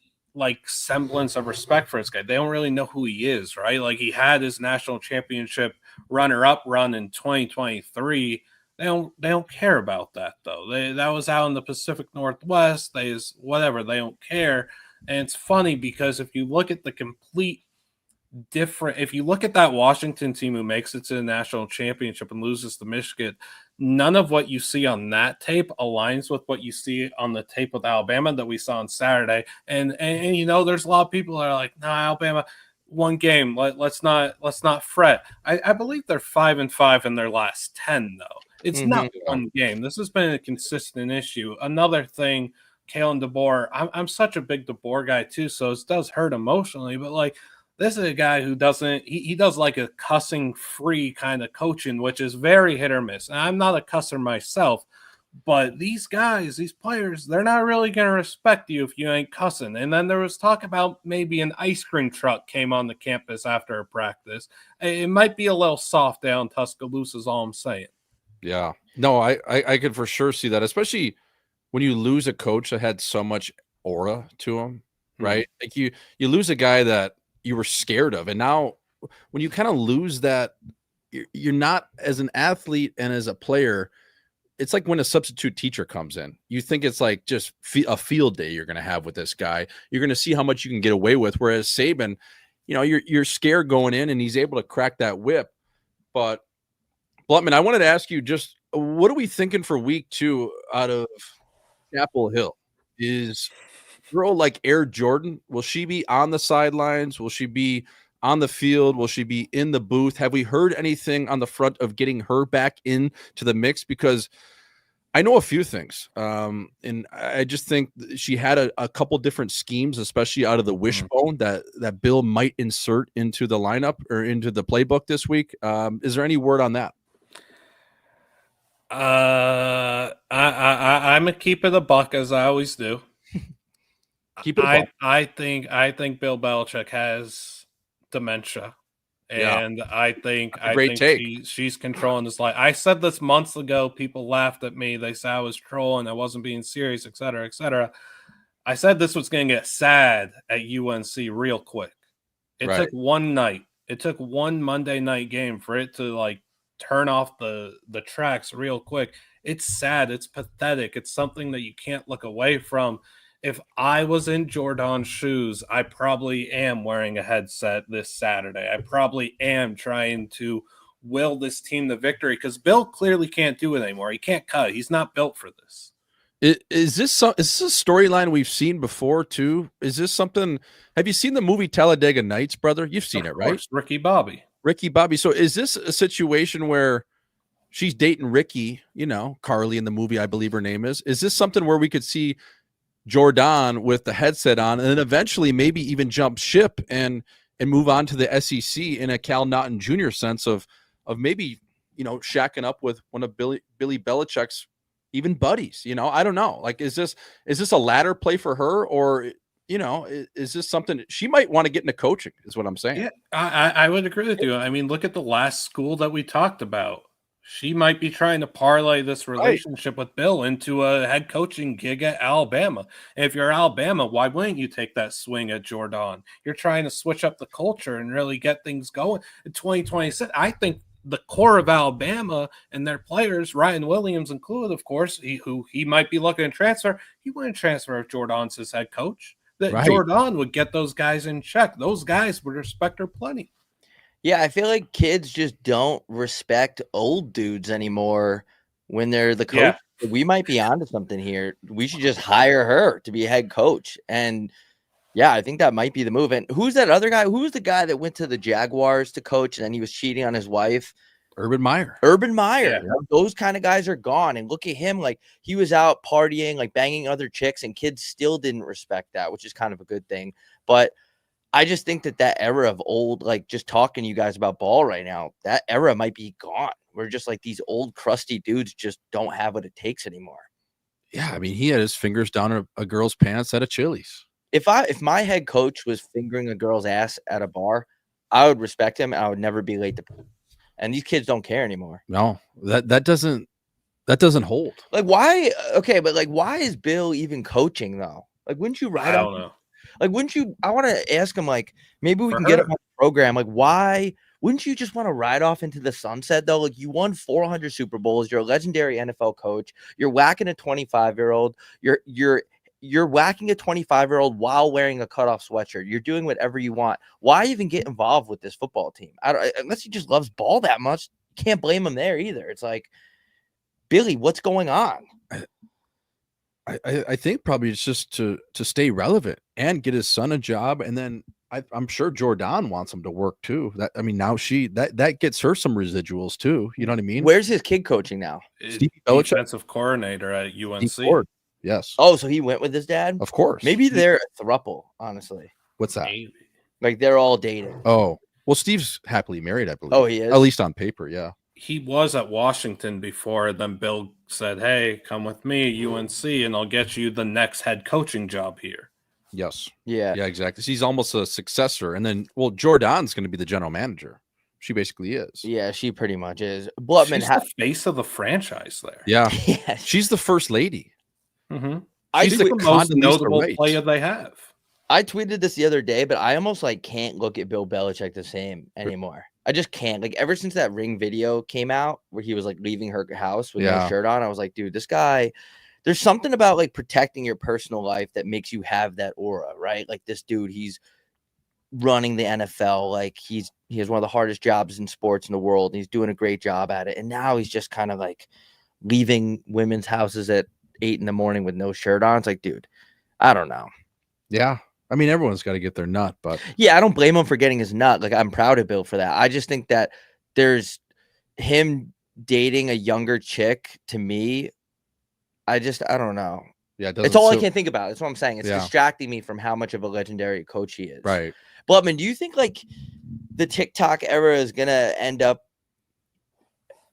semblance of respect for this guy. They don't really know who he is, right? He had his national championship runner-up run in 2023. They don't care about that though. That was out in the Pacific Northwest. They don't care. And it's funny because if you look at if you look at that Washington team who makes it to the national championship and loses to Michigan, none of what you see on that tape aligns with what you see on the tape with Alabama that we saw on Saturday. And there's a lot of people that are like, nah, Alabama, one game. Let's not fret. I believe they're 5-5 in their last 10 though. It's not one game. This has been a consistent issue. Another thing, Kalen DeBoer, I'm such a big DeBoer guy too, so it does hurt emotionally, but this is a guy who does a cussing free kind of coaching, which is very hit or miss. And I'm not a cusser myself, But these guys, these players, they're not really going to respect you if you ain't cussing. And then there was talk about maybe an ice cream truck came on the campus after a practice. It might be a little soft down Tuscaloosa is all I'm saying. Yeah. No, I could for sure see that, especially when you lose a coach that had so much aura to him, right? Like you lose a guy that you were scared of. And now when you kind of lose that, you're not, as an athlete and as a player, it's like when a substitute teacher comes in. You think it's like just a field day you're going to have with this guy. You're going to see how much you can get away with. Whereas Saban, you're scared going in, and he's able to crack that whip. But Blutman, I wanted to ask you, just what are we thinking for week 2 out of Chapel Hill? Is girl like Air Jordan, will she be on the sidelines? Will she be on the field? Will she be in the booth? Have we heard anything on the front of getting her back into the mix? Because I know a few things. And I just think she had a couple different schemes, especially out of the wishbone that Bill might insert into the lineup or into the playbook this week. Is there any word on that? I'm a keep it a buck, as I always do. Keep it a buck. I think Bill Belichick has dementia, and I think she's controlling this life. I said this months ago. People laughed at me. They said I was trolling. I wasn't being serious, et cetera, et cetera. I said this was going to get sad at UNC real quick. It took one night. It took one Monday night game for it to like turn off the tracks real quick. It's sad. It's pathetic. It's something that you can't look away from. If I was in Jordan's shoes, I probably am wearing a headset this Saturday. I probably am trying to will this team to victory because Bill clearly can't do it anymore. He can't cut. He's not built for this. Is this a storyline we've seen before too? Is this something? Have you seen the movie Talladega Nights, brother? You've seen it, right? Ricky Bobby. So is this a situation where she's dating Ricky, Carly in the movie, I believe her name is? Is this something where we could see Jordan with the headset on and then eventually maybe even jump ship and move on to the SEC in a Cal Naughton Jr. sense of maybe, shacking up with one of Billy Belichick's even buddies? I don't know. Like, is this a ladder play for her, or is this something she might want to get into coaching, is what I'm saying. Yeah, I would agree with you. I mean, look at the last school that we talked about. She might be trying to parlay this relationship with Bill into a head coaching gig at Alabama. And if you're Alabama, why wouldn't you take that swing at Jordan? You're trying to switch up the culture and really get things going. In 2026, I think the core of Alabama and their players, Ryan Williams included, of course, he might be looking to transfer. He wouldn't transfer if Jordan's his head coach. That Jordan would get those guys in check. Those guys would respect her plenty. Yeah, I feel like kids just don't respect old dudes anymore when they're the coach. Yeah. We might be onto something here. We should just hire her to be a head coach. And yeah, I think that might be the move. And who's that other guy? Who's the guy that went to the Jaguars to coach and then he was cheating on his wife? Urban Meyer. Yeah. Those kind of guys are gone. And look at him. Like, he was out partying, like banging other chicks, and kids still didn't respect that, which is kind of a good thing. But I just think that era of old, like just talking to you guys about ball right now, that era might be gone. We're just like these old crusty dudes just don't have what it takes anymore. Yeah. I mean, he had his fingers down a girl's pants at a Chili's. If my head coach was fingering a girl's ass at a bar, I would respect him. And I would never be late to practice. And these kids don't care anymore. No, that doesn't hold. Like, why? Okay, but like, why is Bill even coaching though? Like, wouldn't you ride? I don't know. Like, wouldn't you? I want to ask him. Like, maybe we can get him on the program. Like, why wouldn't you just want to ride off into the sunset though? Like, you won 400 Super Bowls. You're a legendary NFL coach. You're whacking a 25-year-old. You're whacking a 25-year-old while wearing a cutoff sweatshirt. You're doing whatever you want. Why even get involved with this football team? Unless he just loves ball that much, you can't blame him there either. It's like, Billy, what's going on? I think probably it's just to stay relevant and get his son a job, and then I'm sure Jordan wants him to work too. Now that gets her some residuals too. You know what I mean? Where's his kid coaching now? Steve Belichick, defensive coordinator at UNC. Yes. Oh, so he went with his dad? Of course. Maybe they're a throuple, honestly. What's that? Maybe. Like, they're all dating. Oh, well, Steve's happily married, I believe. Oh, he is? At least on paper, yeah. he was at Washington before. Then Bill said, "Hey, come with me, UNC, and I'll get you the next head coaching job here." Yes. Yeah. Yeah, exactly. So he's almost a successor. And then, well, Jordan's going to be the general manager. She basically is. Yeah, she pretty much is. Blutman, She's the face of the franchise there. Yeah. yes. She's the first lady. Mm-hmm. She's She's the most Condoleezza notable Rice. player they have. I tweeted this the other day, but I almost like can't look at Bill Belichick the same anymore. I just can't. Like ever since that ring video came out where he was like leaving her house with no shirt on, I was like, dude, this guy, there's something about like protecting your personal life that makes you have that aura, right? Like this dude, he's running the NFL, like he has one of the hardest jobs in sports in the world, and he's doing a great job at it. And now he's just kind of like leaving women's houses at 8 a.m. with no shirt on. It's like, dude, I don't know. Yeah. I mean, everyone's got to get their nut, but yeah, I don't blame him for getting his nut. Like, I'm proud of Bill for that. I just think that there's him dating a younger chick. To me, I don't know. Yeah, it's all I can think about. That's what I'm saying. It's Yeah. distracting me from how much of a legendary coach he is. Right. Blutman, do you think like the TikTok era is gonna end up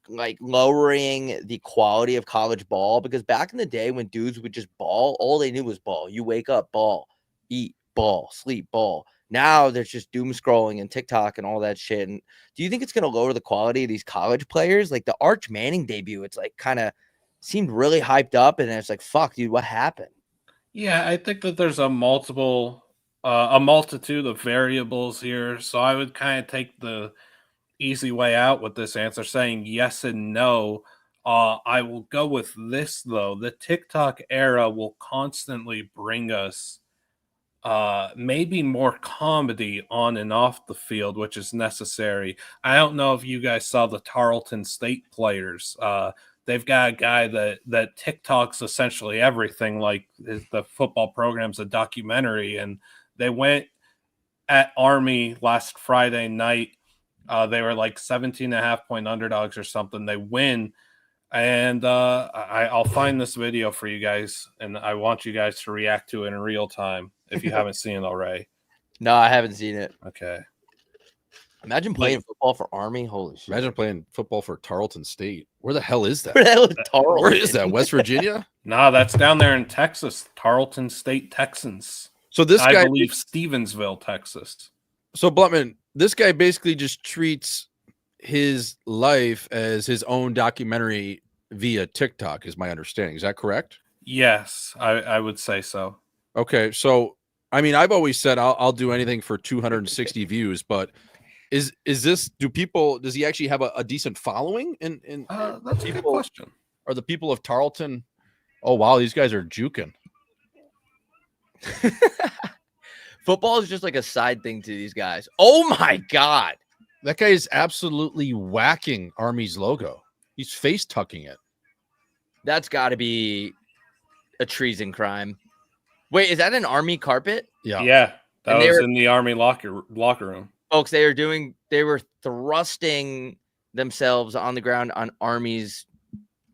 like lowering the quality of college ball? Because back in the day when dudes would just ball, all they knew was ball. You wake up, ball, eat, ball, sleep, ball. Now there's just doom scrolling and TikTok and all that shit. And do you think it's gonna lower the quality of these college players? Like the Arch Manning debut, it's like kind of seemed really hyped up, and then it's like, fuck, dude, what happened? Yeah, I think that there's a multitude of variables here. So I would kind of take the easy way out with this answer, saying yes and no. I will go with this, though. The TikTok era will constantly bring us maybe more comedy on and off the field, which is necessary. I don't know if you guys saw the Tarleton State players. They've got a guy that TikToks essentially everything, like the football program's a documentary, and they went at Army last Friday night. They were like 17.5-point underdogs or something. They win. And I'll find this video for you guys, and I want you guys to react to it in real time if you haven't seen it already. No, I haven't seen it. Okay. Imagine playing football for Army. Holy shit. Imagine playing football for Tarleton State. Where the hell is that? Where the hell is Tarleton? Where is that? West Virginia? Nah, that's down there in Texas. Tarleton State Texans. So this guy, I believe Stevensville, Texas. So Blutman, this guy basically just treats his life as his own documentary via TikTok, is my understanding. Is that correct? Yes, I would say so. Okay, so I mean, I've always said I'll do anything for 260 views, but does he actually have a decent following? That's a good question. Are the people of Tarleton? Oh wow, these guys are juking. Football is just like a side thing to these guys. Oh my god, that guy is absolutely whacking Army's logo. He's face tucking it. That's got to be a treason crime. Wait, is that an Army carpet? Yeah, that was in the Army locker room. Folks, they were thrusting themselves on the ground on Army's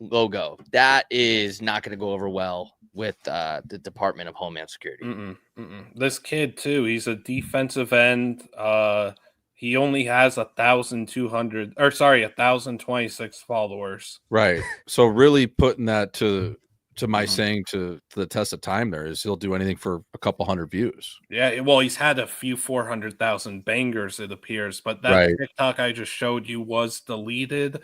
logo. That is not going to go over well with the Department of Homeland Security. This kid too, he's a defensive end. He only has 1,026 followers. Right. So really putting that to my saying to the test of time there is he'll do anything for a couple hundred views. Yeah, well, he's had a few 400,000 bangers, it appears, but that TikTok I just showed you was deleted.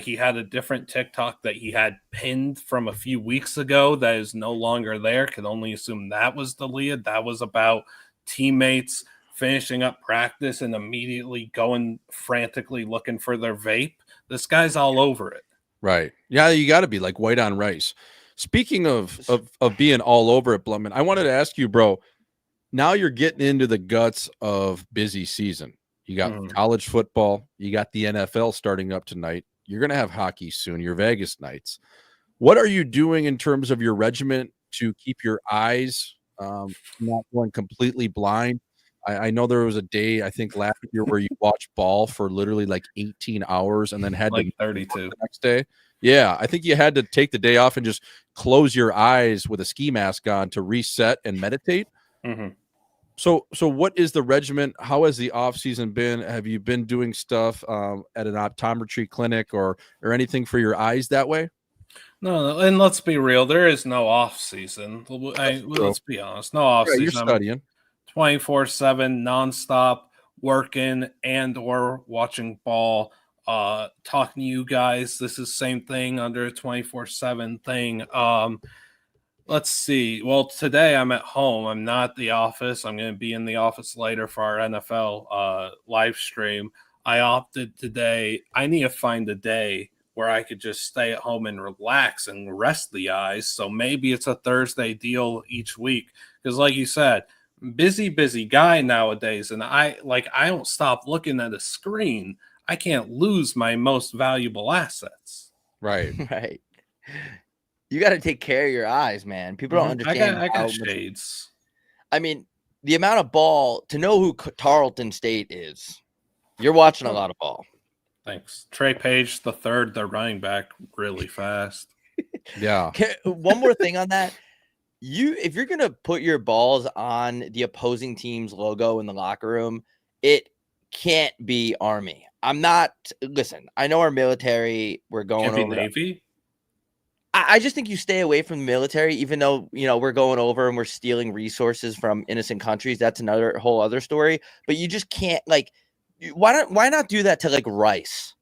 He had a different TikTok that he had pinned from a few weeks ago that is no longer there. Can only assume that was deleted. That was about teammates finishing up practice and immediately going frantically looking for their vape. This guy's all over it. Right. Yeah, you got to be like white on rice. Speaking of being all over it, Blutman, I wanted to ask you, bro, now you're getting into the guts of busy season. You got college football. You got the NFL starting up tonight. You're going to have hockey soon, your Vegas nights. What are you doing in terms of your regiment to keep your eyes not going completely blind? I know there was a day, I think last year, where you watched ball for literally like 18 hours and then had like to 32 the next day. Yeah, I think you had to take the day off and just close your eyes with a ski mask on to reset and meditate. So what is the regimen? How has the off season been? Have you been doing stuff at an optometry clinic or anything for your eyes that way? No, and let's be real, there is no off season. Let's be honest, no off Right, you're season. studying. 24/7 nonstop working and or watching ball, talking to you guys. This is same thing under a 24/7 thing. Let's see. Well, today I'm at home. I'm not at the office. I'm going to be in the office later for our NFL live stream. I opted today. I need to find a day where I could just stay at home and relax and rest the eyes. So maybe it's a Thursday deal each week. Because like you said, busy guy nowadays. And I don't stop looking at a screen. I can't lose my most valuable assets. Right. Right. You got to take care of your eyes, man. People don't understand. I got shades. I mean, the amount of ball to know who Tarleton State is. You're watching a lot of ball. Thanks. Trey Page, the third, the running back, really fast. Yeah. One more thing on that. If you're going to put your balls on the opposing team's logo in the locker room, it can't be Army. Listen, I know our military, we're going over Navy. I just think you stay away from the military, even though, we're going over and we're stealing resources from innocent countries. That's another whole other story. But you just can't, why not do that to like rice?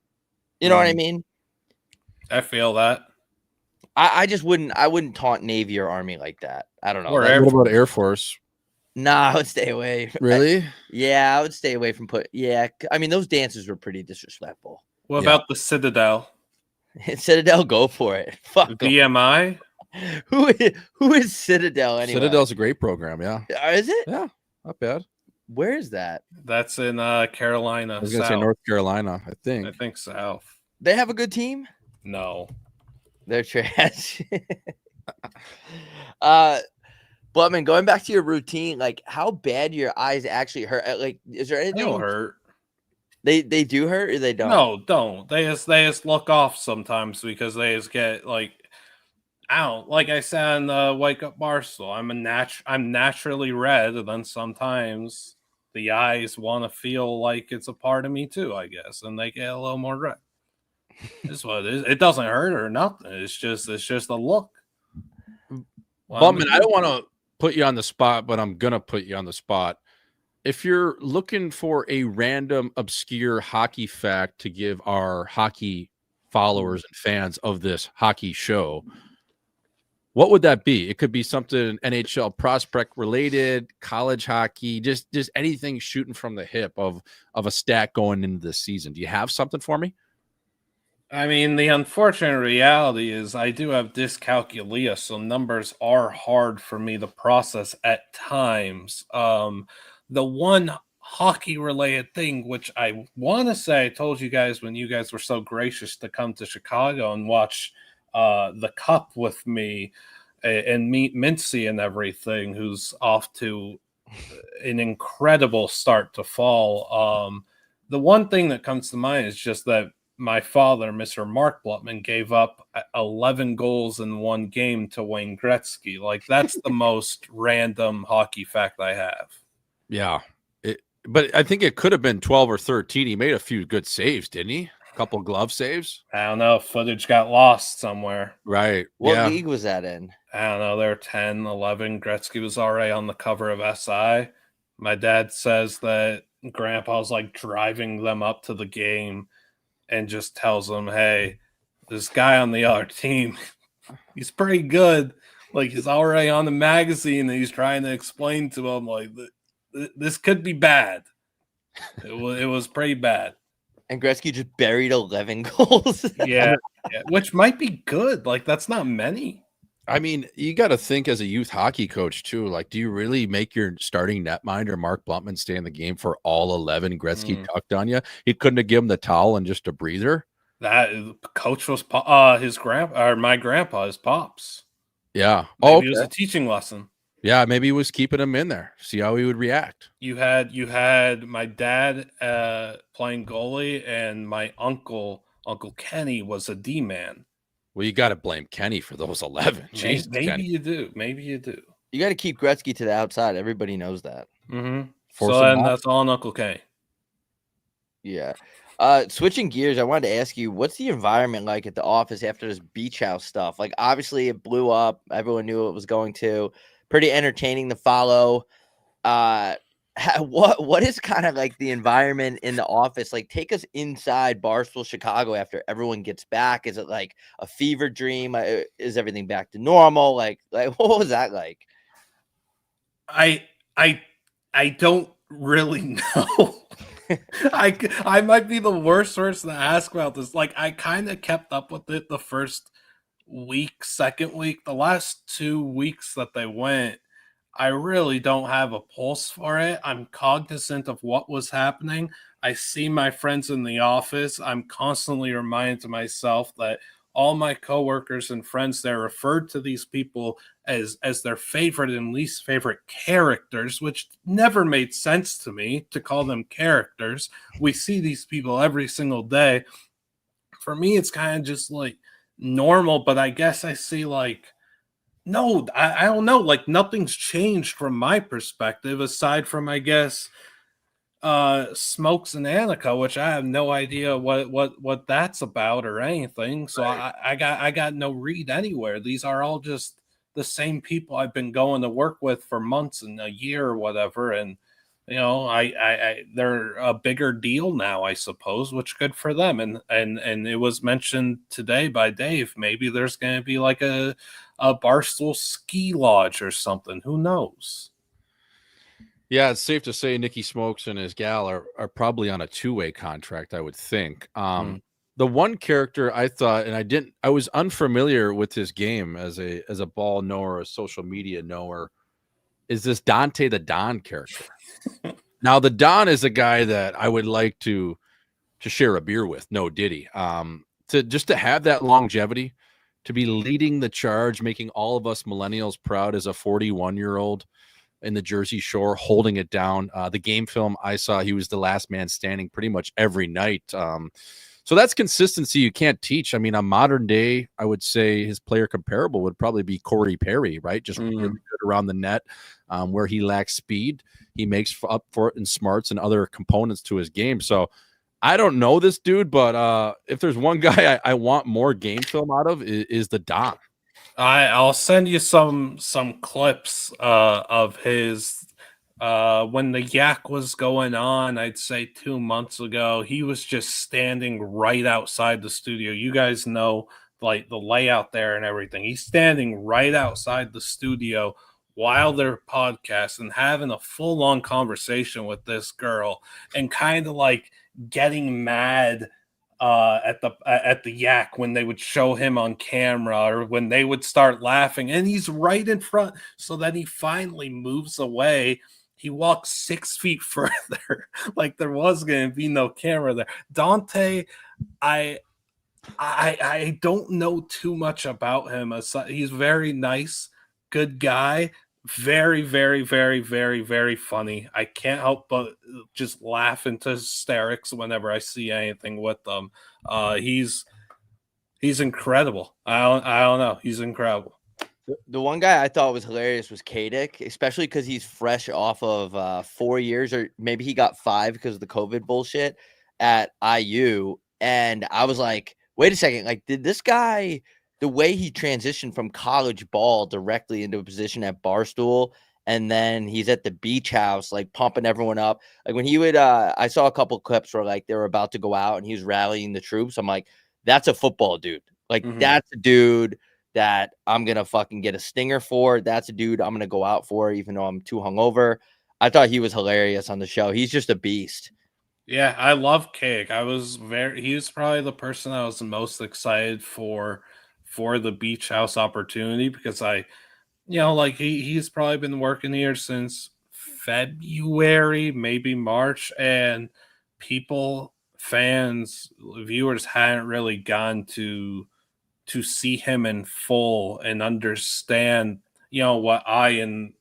You know what I mean? I feel that. I wouldn't taunt Navy or Army like that. I don't know. What about Air Force? Nah, I would stay away. Really? I would stay away from I mean, those dances were pretty disrespectful. What about the Citadel? Citadel, go for it. Fuck BMI. Who is Citadel anyway? Citadel's a great program, yeah. Is it? Yeah, not bad. Where is that? That's in Carolina. I was gonna say North Carolina, I think. I think south. They have a good team? No. They're trash. Blutman, going back to your routine, like how bad do your eyes actually hurt? Like, is there anything? They don't hurt. They do hurt or they don't? No, don't. They just look off sometimes because they just get like I said on the Wake Up Barstool, I'm naturally red, and then sometimes the eyes want to feel like it's a part of me too, I guess, and they get a little more red. That's what it is. It doesn't hurt or nothing. It's just a look. Blutman, I don't want to put you on the spot, but I'm gonna put you on the spot. If you're looking for a random obscure hockey fact to give our hockey followers and fans of this hockey show, what would that be? It could be something NHL prospect related, college hockey, just anything shooting from the hip of a stat going into this season. Do you have something for me? I mean, the unfortunate reality is I do have dyscalculia, so numbers are hard for me to process at times. The one hockey-related thing, which I want to say I told you guys when you guys were so gracious to come to Chicago and watch the Cup with me and meet Mincy and everything, who's off to an incredible start to fall. The one thing that comes to mind is just that my father, Mr. Mark Blutman, gave up 11 goals in one game to Wayne Gretzky. Like, that's the most random hockey fact I have. Yeah. But I think it could have been 12 or 13. He made a few good saves, didn't he? A couple glove saves. I don't know. Footage got lost somewhere. Right. What league was that in? I don't know. They're 10, 11. Gretzky was already on the cover of SI. My dad says that Grandpa's like driving them up to the game and just tells them, hey, this guy on the other team, he's pretty good. Like, he's already on the magazine and he's trying to explain to him, like, this could be bad. It was pretty bad. And Gretzky just buried 11 goals. Yeah, which might be good. Like, that's not many. I mean, you got to think as a youth hockey coach, too. Like, do you really make your starting netminder, Mark Blutman, stay in the game for all 11 Gretzky tucked on you? He couldn't have given him the towel and just a breather? That coach was his grandpa, or my grandpa, his pops. Yeah. Maybe it was a teaching lesson. Yeah, maybe he was keeping him in there. See how he would react. You had my dad playing goalie, and my Uncle Kenny was a D-man. Well, you got to blame Kenny for those 11. Maybe you do. Maybe you do. You got to keep Gretzky to the outside. Everybody knows that. Mm-hmm. Force So them then off. that's all on Uncle K. Yeah. Switching gears, I wanted to ask you, what's the environment like at the office after this beach house stuff? Like, obviously, it blew up. Everyone knew it was going to. Pretty entertaining to follow. What is kind of like the environment in the office? Like, take us inside Barstool, Chicago after everyone gets back. Is it like a fever dream? Is everything back to normal? Like what was that like? I I I don't really know. I might be the worst person to ask about this. Like, I kind of kept up with it the first week, second week, the last 2 weeks that they went. I really don't have a pulse for it. I'm cognizant of what was happening. I see my friends in the office. I'm constantly reminding to myself that all my coworkers and friends there referred to these people as their favorite and least favorite characters, which never made sense to me to call them characters. We see these people every single day. For me, it's kind of just like normal, but I guess I see like no, I don't know. Like, nothing's changed from my perspective, aside from, I guess, Smokes and Annika, which I have no idea what that's about or anything. So Right. I got no read anywhere. These are all just the same people I've been going to work with for months and a year or whatever, and they're a bigger deal now, I suppose, which good for them. And it was mentioned today by Dave. Maybe there's going to be like a Barstool ski lodge or something. Who knows? Yeah, it's safe to say Nicky Smokes and his gal are probably on a two-way contract, I would think. Mm. The one character I thought, and I was unfamiliar with his game as a ball knower, a social media knower, is this Dante the Don character. Now, the Don is a guy that I would like to share a beer with, no Diddy. To have that longevity, to be leading the charge, making all of us millennials proud as a 41-year-old in the Jersey Shore, holding it down. The game film I saw, he was the last man standing pretty much every night. So that's consistency you can't teach. I mean, on modern day, I would say his player comparable would probably be Corey Perry, right? Just really good around the net, where he lacks speed. He makes up for it in smarts and other components to his game. So I don't know this dude, but if there's one guy I want more game film out of is the Don. I'll send you some clips of his when the yak was going on. I'd say 2 months ago, he was just standing right outside the studio. You guys know like the layout there and everything. He's standing right outside the studio while they're podcasting, having a full on conversation with this girl, and kind of like getting mad at the yak when they would show him on camera or when they would start laughing, and he's right in front. So then he finally moves away. He walks 6 feet further, like there was going to be no camera there. Dante, I don't know too much about him. He's very nice, good guy, very, very, very, very, very funny. I can't help but just laugh into hysterics whenever I see anything with them. He's incredible. I don't know. He's incredible. The one guy I thought was hilarious was Kadik, especially because he's fresh off of 4 years, or maybe he got 5 because of the COVID bullshit at IU. And I was like, wait a second, like, did this guy, the way he transitioned from college ball directly into a position at Barstool, and then he's at the beach house, like pumping everyone up. Like when he would, I saw a couple clips where like they were about to go out and he was rallying the troops. I'm like, that's a football dude. Like that's a dude that I'm going to fucking get a stinger for. That's a dude I'm going to go out for, even though I'm too hungover. I thought he was hilarious on the show. He's just a beast. Yeah, I love Cake. He was probably the person I was most excited for the beach house opportunity, because like he's probably been working here since February, maybe March, and fans, viewers hadn't really gone to see him in full and understand, what I and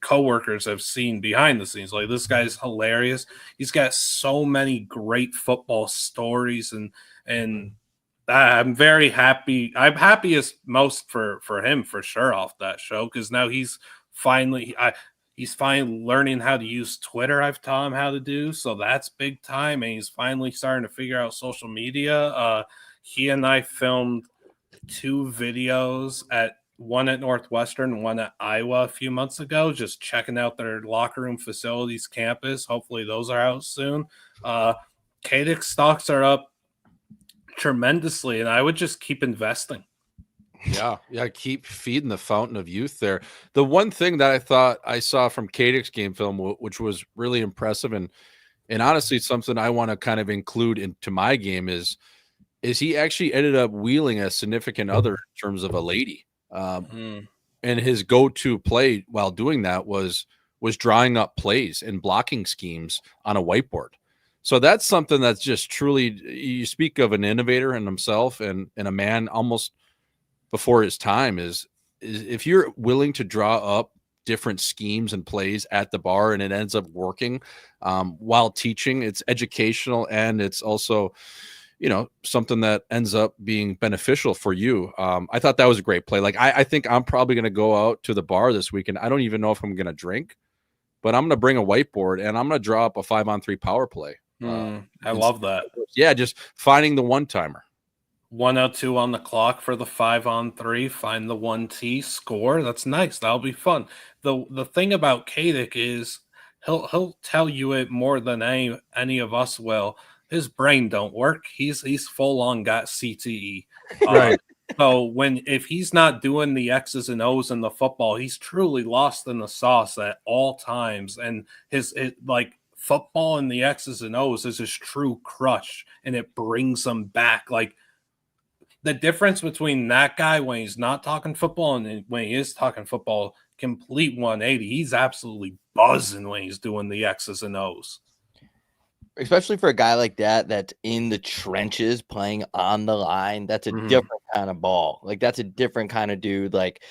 coworkers have seen behind the scenes. Like, this guy's hilarious. He's got so many great football stories, and I'm very happy. I'm happiest most for him for sure off that show, because now he's finally He's finally learning how to use Twitter. I've taught him how to do, so that's big time. And he's finally starting to figure out social media. He and I filmed 2 videos one at Northwestern, one at Iowa a few months ago, just checking out their locker room facilities, campus. Hopefully those are out soon. KDIC stocks are up tremendously, and I would just keep investing. Yeah, keep feeding the fountain of youth there. The one thing that I thought I saw from KDIC's game film, which was really impressive, and honestly something I want to kind of include into my game, is he actually ended up wheeling a significant other in terms of a lady. And his go-to play while doing that was drawing up plays and blocking schemes on a whiteboard. So that's something that's just truly, you speak of an innovator in himself and a man almost before his time, is if you're willing to draw up different schemes and plays at the bar and it ends up working while teaching, it's educational and it's also, something that ends up being beneficial for you. I thought that was a great play. Like, I think I'm probably going to go out to the bar this weekend. I don't even know if I'm going to drink, but I'm going to bring a whiteboard and I'm going to draw up a 5-on-3 power play. I love that. Yeah, just finding the one-timer. 1:02 on the clock for the 5-on-3. Find the 1T, score. That's nice. That'll be fun. The thing about KDIC is he'll tell you it more than any of us will. His brain don't work. He's full on got CTE. Right. So if he's not doing the X's and O's in the football, he's truly lost in the sauce at all times. And his like football and the X's and O's is his true crush, and it brings him back. Like, the difference between that guy when he's not talking football and when he is talking football, complete 180. He's absolutely buzzing when he's doing the X's and O's. Especially for a guy like that that's in the trenches playing on the line. That's a different kind of ball. Like, that's a different kind of dude. Like,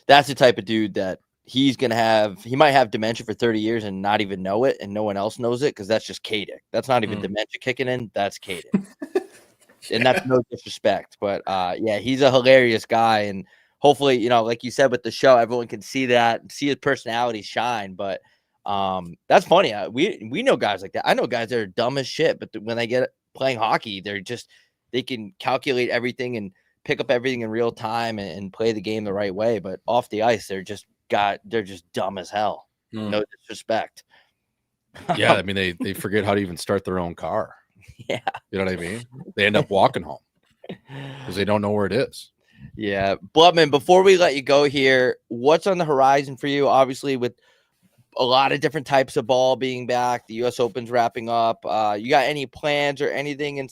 that's the type of dude that he might have dementia for 30 years and not even know it, and no one else knows it, because that's just KDIC. That's not even dementia kicking in. That's KDIC. And that's no disrespect, but he's a hilarious guy, and hopefully, like you said with the show, everyone can see that and see his personality shine. But that's funny. We know guys like that. I know guys that are dumb as shit, but when they get playing hockey, they can calculate everything and pick up everything in real time and play the game the right way. But off the ice, they're just dumb as hell. No disrespect. Yeah, I mean, they forget how to even start their own car. Yeah. You know what I mean? They end up walking home because they don't know where it is. Yeah. Blutman, before we let you go here, what's on the horizon for you? Obviously, with a lot of different types of ball being back, the U.S. Open's wrapping up. You got any plans or anything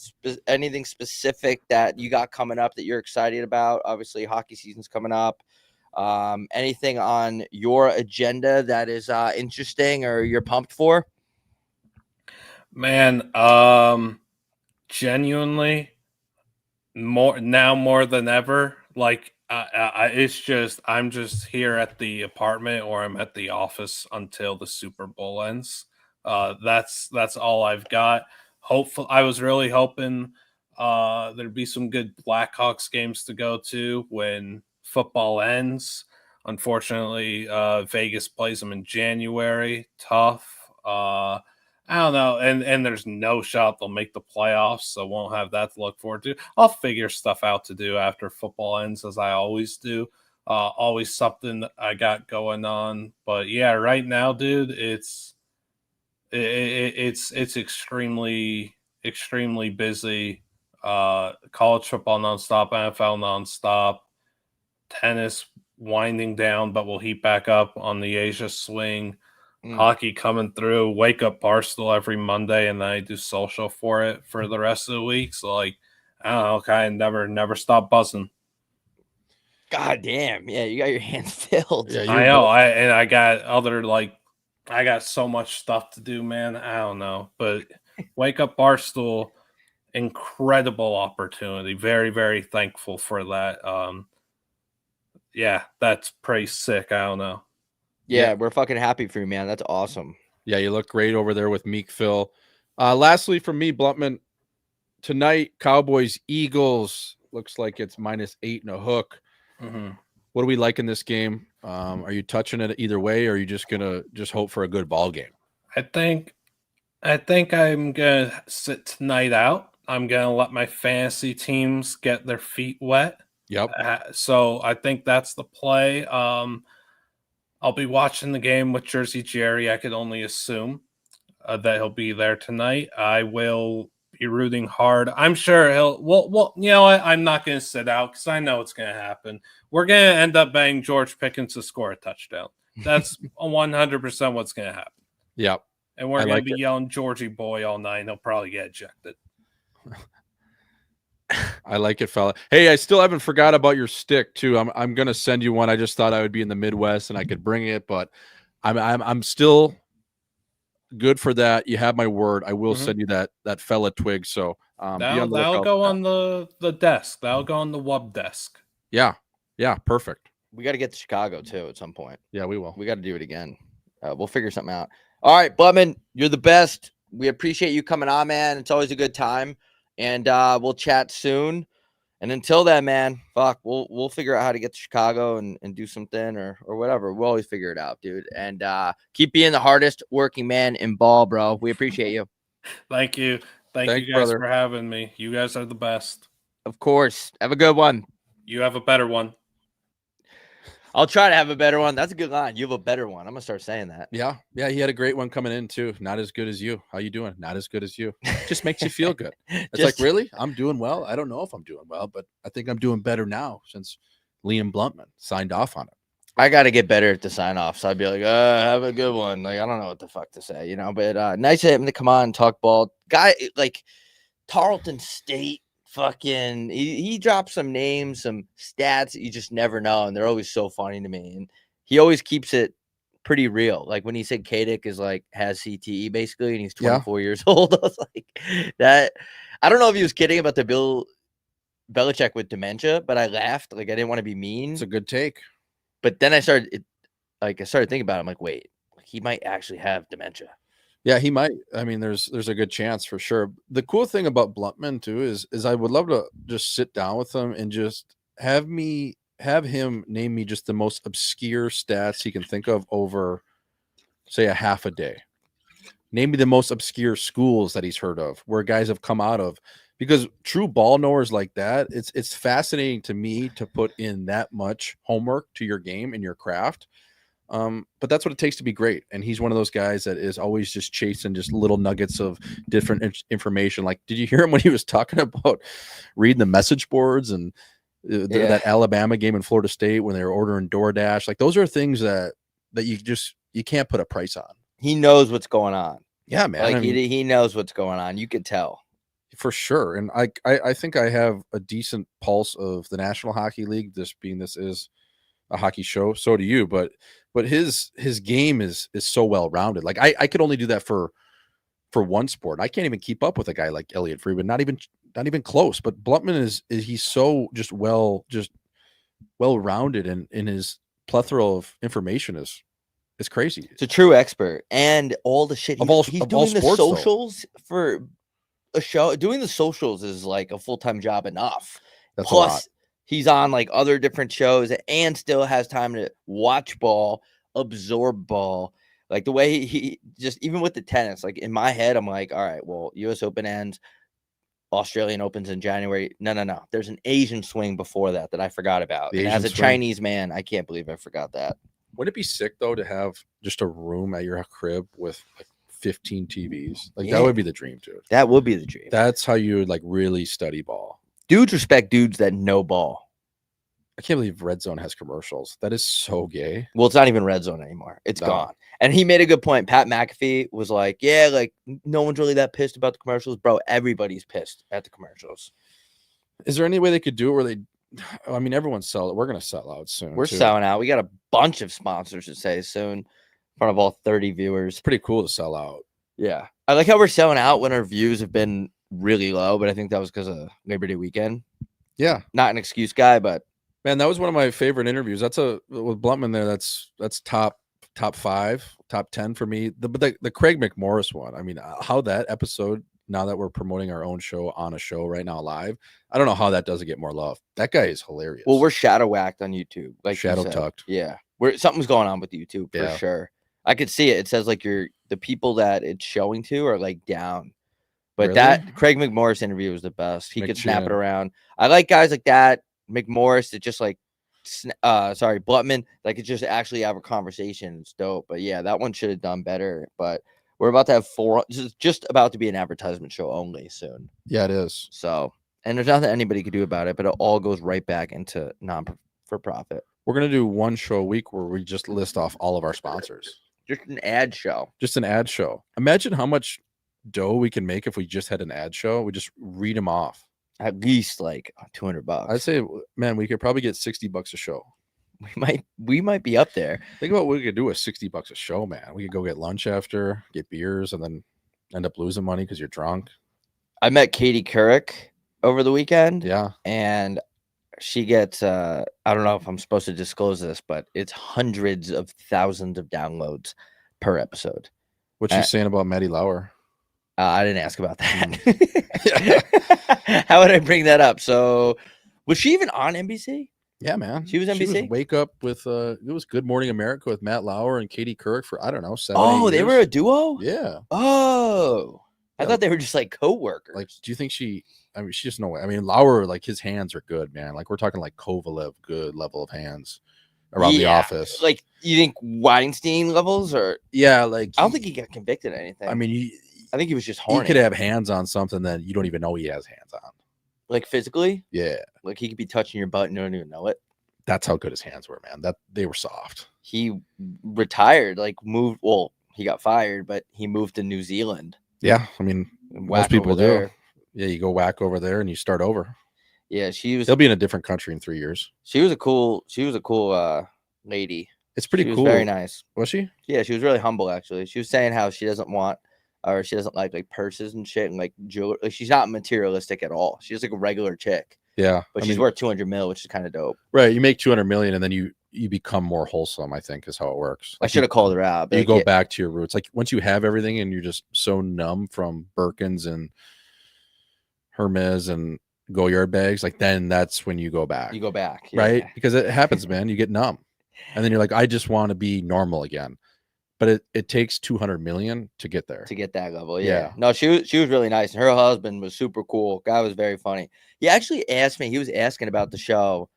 anything specific that you got coming up that you're excited about? Obviously, hockey season's coming up. Anything on your agenda that is interesting or you're pumped for? Man, genuinely, more than ever. Like, it's just I'm just here at the apartment or I'm at the office until the Super Bowl ends. That's all I've got. Hopefully, I was really hoping there'd be some good Blackhawks games to go to when football ends. Unfortunately, Vegas plays them in January. Tough. I don't know, and there's no shot they'll make the playoffs, so won't have that to look forward to. I'll figure stuff out to do after football ends, as I always do. Always something that I got going on, but yeah, right now, dude, it's extremely busy. College football nonstop, NFL nonstop, tennis winding down, but we'll heat back up on the Asia swing. Hockey coming through. Wake up Barstool every Monday, and then I do social for it for the rest of the week. So, like, I don't know, kind of never stop buzzing. God damn, yeah, you got your hands filled. Yeah, I know. I got so much stuff to do, man. I don't know, but Wake Up Barstool, incredible opportunity. Very, very thankful for that. Yeah, that's pretty sick. I don't know. Yeah, we're fucking happy for you, man. That's awesome. Yeah, you look great over there with Meek Phil. Lastly, from me, Blutman, tonight, Cowboys, Eagles. Looks like it's -8 and a hook. What do we like in this game? Are you touching it either way, or are you just gonna hope for a good ball game? I think I'm gonna sit tonight out. I'm gonna let my fantasy teams get their feet wet. Yep. So I think that's the play. I'll be watching the game with Jersey Jerry. I could only assume that he'll be there tonight. I will be rooting hard. I'm sure he'll. Well, you know what? I'm not going to sit out because I know it's going to happen. We're going to end up betting George Pickens to score a touchdown. That's 100% what's going to happen. Yep. And we're going to be yelling Georgie boy all night. And he'll probably get ejected. I like it, fella. Hey, I still haven't forgot about your stick too. I'm gonna send you one. I just thought I would be in the Midwest and I could bring it, but I'm still good for that. You have my word. I will send you that fella twig. So that'll go on the desk. That'll go on the wub desk. Yeah, perfect. We got to get to Chicago too at some point. Yeah, we will. We got to do it again. We'll figure something out. All right, Blutman, you're the best. We appreciate you coming on, man. It's always a good time. And we'll chat soon. And until then, man, we'll figure out how to get to Chicago and do something or whatever. We'll always figure it out, dude. And keep being the hardest working man in ball, bro. We appreciate you. Thank you. Thank you guys for having me. You guys are the best. Of course. Have a good one. You have a better one. I'll try to have a better one. That's a good line. You have a better one. I'm gonna start saying that. Yeah. He had a great one coming in too. Not as good as you. How you doing? Not as good as you. Just makes you feel good. It's like, really? I'm doing well. I don't know if I'm doing well, but I think I'm doing better now since Liam Blutman signed off on it. I got to get better at the sign off. So I'd be like, have a good one. Like, I don't know what the fuck to say, you know, but nice of him to come on and talk ball. Guy, like Tarleton State. Fucking he drops some names, some stats that you just never know, and they're always so funny to me. And he always keeps it pretty real. Like when he said Kadick is like has CTE basically, and he's 24 years old. I was like, that. I don't know if he was kidding about the Bill Belichick with dementia, but I laughed. Like I didn't want to be mean. It's a good take. But then I started thinking about it. I'm like, wait, he might actually have dementia. Yeah, he might. I mean, there's a good chance for sure. The cool thing about Blutman too is I would love to just sit down with him and just have him name me just the most obscure stats he can think of over, say, a half a day. Name me the most obscure schools that he's heard of, where guys have come out of. Because true ball knowers like that, it's fascinating to me to put in that much homework to your game and your craft. But that's what it takes to be great. And he's one of those guys that is always just chasing just little nuggets of different information. Like, did you hear him when he was talking about reading the message boards and that Alabama game in Florida State when they were ordering DoorDash? Like, those are things that you can't put a price on. He knows what's going on. Yeah, man. Like he knows what's going on. You could tell. For sure. And I think I have a decent pulse of the National Hockey League, this is a hockey show. So do you, but his game is so well rounded. Like I could only do that for one sport. I can't even keep up with a guy like Elliot Friedman, not even close. But Blutman is he's so just well rounded, and in his plethora of information is crazy. It's a true expert, and all the shit he's doing the socials for a show. Doing the socials is like a full-time job enough. That's Plus, a lot. He's on like other different shows and still has time to watch ball, absorb ball. Like the way he just, even with the tennis, like in my head, I'm like, all right, well, US Open ends, Australian Opens in January. No. There's an Asian swing before that I forgot about. And as a Chinese man, I can't believe I forgot that. Wouldn't it be sick though to have just a room at your crib with like 15 TVs? Like that would be the dream, dude. That would be the dream. That's how you would like really study ball. Dudes respect dudes that know ball. I can't believe Red Zone has commercials. That is so gay. Well, it's not even Red Zone anymore. It's gone. And he made a good point. Pat McAfee was like, yeah, like no one's really that pissed about the commercials. Bro, everybody's pissed at the commercials. Is there any way they could do it where I mean, everyone's selling. We're going to sell out soon. We're selling out. We got a bunch of sponsors to say soon in front of all 30 viewers. Pretty cool to sell out. Yeah. I like how we're selling out when our views have been really low, but I think that was because of Labor Day weekend. Yeah. Not an excuse guy, but man, that was one of my favorite interviews. That's with Blutman there. That's top 5, top 10 for me. The Craig McMorris one. I mean, how that episode now that we're promoting our own show on a show right now live, I don't know how that doesn't get more love. That guy is hilarious. Well, we're shadow whacked on YouTube, like shadow you said. tucked. Yeah, something's going on with YouTube for Yeah. sure. I could see it. It says like the people that it's showing to are like down. But Really? that Craig McMorris interview was the best. He could snap it McChin. around. I like guys like that. McMorris that just like, Blutman, that could just actually have a conversation. It's dope. But yeah, that one should have done better. But we're about to have just about to be an advertisement show only soon. Yeah, it is. So, and there's nothing anybody could do about it, but it all goes right back into non-for-profit. We're going to do one show a week where we just list off all of our sponsors. Just an ad show. Just an ad show. Imagine how much dough we can make if we just had an ad show. We just read them off. At least like $200. I'd say, man, we could probably get $60 a show. We might be up there. Think about what we could do with $60 a show, man. We could go get lunch after, get beers, and then end up losing money because you're drunk. I met Katie Couric over the weekend. Yeah. And she gets, I don't know if I'm supposed to disclose this, but it's hundreds of thousands of downloads per episode. What's she saying about Maddie Lauer? I didn't ask about that. How would I bring that up? So was she even on NBC? Yeah, man. She was NBC? She was Wake Up with, it was Good Morning America with Matt Lauer and Katie Couric for, I don't know, 7 Oh, 8 they years. were a duo? Yeah. Oh. I Yeah. thought they were just like co-workers. Like, do you think she's just no way. I mean, Lauer, like, his hands are good, man. Like, we're talking like Kovalev, good level of hands around the office. Like, you think Weinstein levels or? Yeah, like, I don't think he got convicted of anything. I mean, I think he was just horny. he could have hands on something that you don't even know he has hands on. Like physically? Yeah. Like he could be touching your butt and you don't even know it. That's how good his hands were, man. That they were soft. He retired, like moved. Well, he got fired, but he moved to New Zealand. Yeah, I mean, most people do. There. Yeah, you go whack over there and you start over. Yeah, They'll be in a different country in 3 years. She was a cool lady. It's pretty She was cool. very nice. Was she? Yeah, she was really humble actually. She was saying how she doesn't want or she doesn't like purses and shit and like jewelry. Like, she's not materialistic at all. She's like a regular chick. Yeah, But she's worth 200 mil, which is kind of dope. Right. You make 200 million and then you become more wholesome, I think, is how it works. I should have called her out. You go back to your roots. Like once you have everything and you're just so numb from Birkins and Hermes and Goyard bags, like then that's when you go back. You go back. Right? Yeah. Because it happens, man. You get numb. And then you're like, I just want to be normal again. But it takes 200 million to get there. To get that level. Yeah. No, she was really nice. And her husband was super cool. Guy was very funny. He actually asked me, he was asking about the show.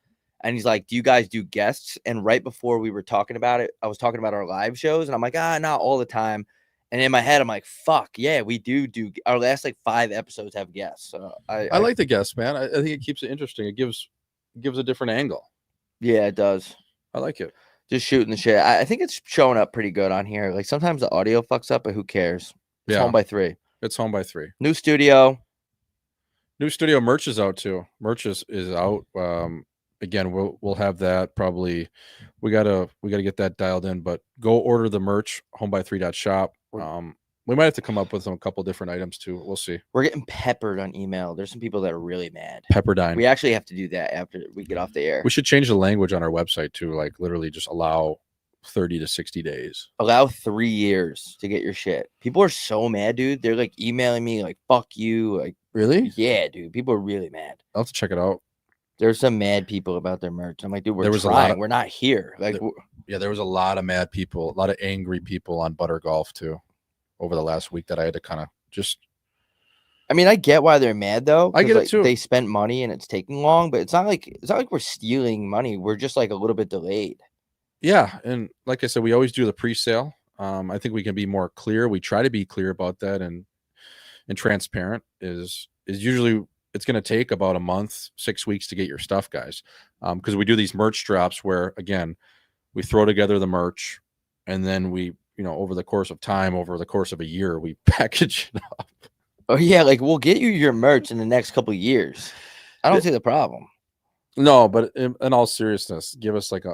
And he's like, do you guys do guests? And right before we were talking about it, I was talking about our live shows. And I'm like, not all the time. And in my head, I'm like, fuck, yeah, we do our last like 5 episodes have guests. So I like the guests, man. I think it keeps it interesting. It gives a different angle. Yeah, it does. I like it. Just shooting the shit. I think it's showing up pretty good on here. Like sometimes the audio fucks up, but who cares? It's home by 3. It's home by 3. New studio merch is out too. Merch is out. Again, we'll have that probably. We gotta get that dialed in. But go order the merch. Homeby3.shop. We might have to come up with a couple different items too. We'll see. We're getting peppered on email. There's some people that are really mad. Pepperdine. We actually have to do that after we get off the air. We should change the language on our website too. Like literally just allow 30 to 60 days. Allow 3 years to get your shit. People are so mad, dude. They're like emailing me like, fuck you. Like, really? Yeah, dude. People are really mad. I'll have to check it out. There's some mad people about their merch. I'm like, dude, There was trying. We're not here. Like, there was a lot of mad people, a lot of angry people on Butter Golf too over the last week that I had to kind of just. I mean, I get why they're mad though. I get it like, too. They spent money and it's taking long, but it's not like we're stealing money. We're just like a little bit delayed. Yeah, and like I said, we always do the pre-sale. I think we can be more clear. We try to be clear about that and transparent is usually it's going to take about a month, 6 weeks to get your stuff, guys. Because we do these merch drops where again, we throw together the merch and then we, over the course of time, over the course of a year, we package it up. Oh yeah, like we'll get you your merch in the next couple of years. I don't see the problem. No, but in all seriousness, give us like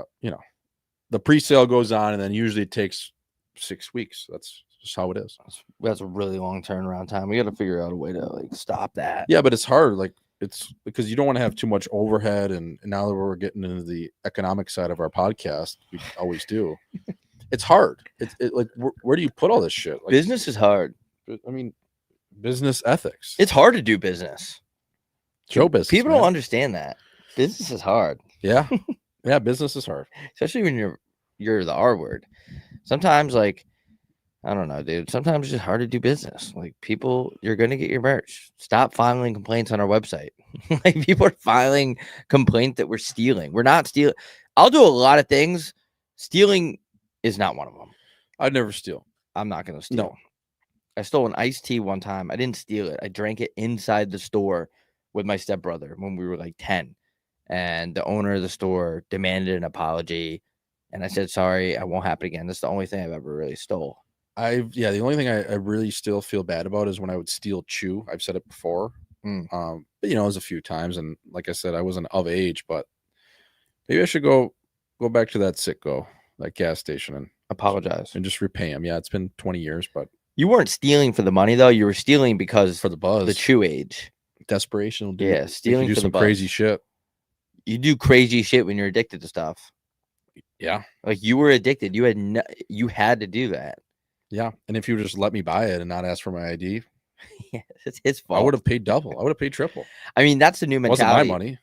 the pre-sale goes on and then usually it takes 6 weeks. That's just how it is. That's a really long turnaround time. We got to figure out a way to like stop that. Yeah, but it's hard. Like it's because you don't want to have too much overhead. And now that we're getting into the economic side of our podcast, we always do. It's hard. It's like where do you put all this shit? Like, business is hard. I mean, business ethics. It's hard to do business. Show business. People man. don't understand that. Business is hard. Yeah. Yeah, business is hard. Especially when you're the R word. Sometimes, like, I don't know, dude. Sometimes it's just hard to do business. Like, people, you're going to get your merch. Stop filing complaints on our website. Like, people are filing complaints that we're stealing. We're not stealing. I'll do a lot of things. Stealing is not one of them. I'd never steal. I'm not going to steal. No. I stole an iced tea one time. I didn't steal it. I drank it inside the store with my stepbrother when we were like 10. And the owner of the store demanded an apology. And I said, sorry, I won't happen again. That's the only thing I've ever really stole. The only thing I really still feel bad about is when I would steal chew. I've said it before. But it was a few times. And like I said, I wasn't of age, but maybe I should go back to that Citgo, that gas station, and Apologize. And just repay him. Yeah, it's been 20 years, but you weren't stealing for the money, though. You were stealing because for the buzz, the chew age. Desperation will do. Yeah, stealing do for some the crazy buzz. shit. You do crazy shit when you're addicted to stuff. Yeah. Like, you were addicted. You had to do that. Yeah. And if you would just let me buy it and not ask for my ID, yeah, it's his fault. I would have paid double. I would have paid triple. I mean, that's the new mentality. It wasn't my money.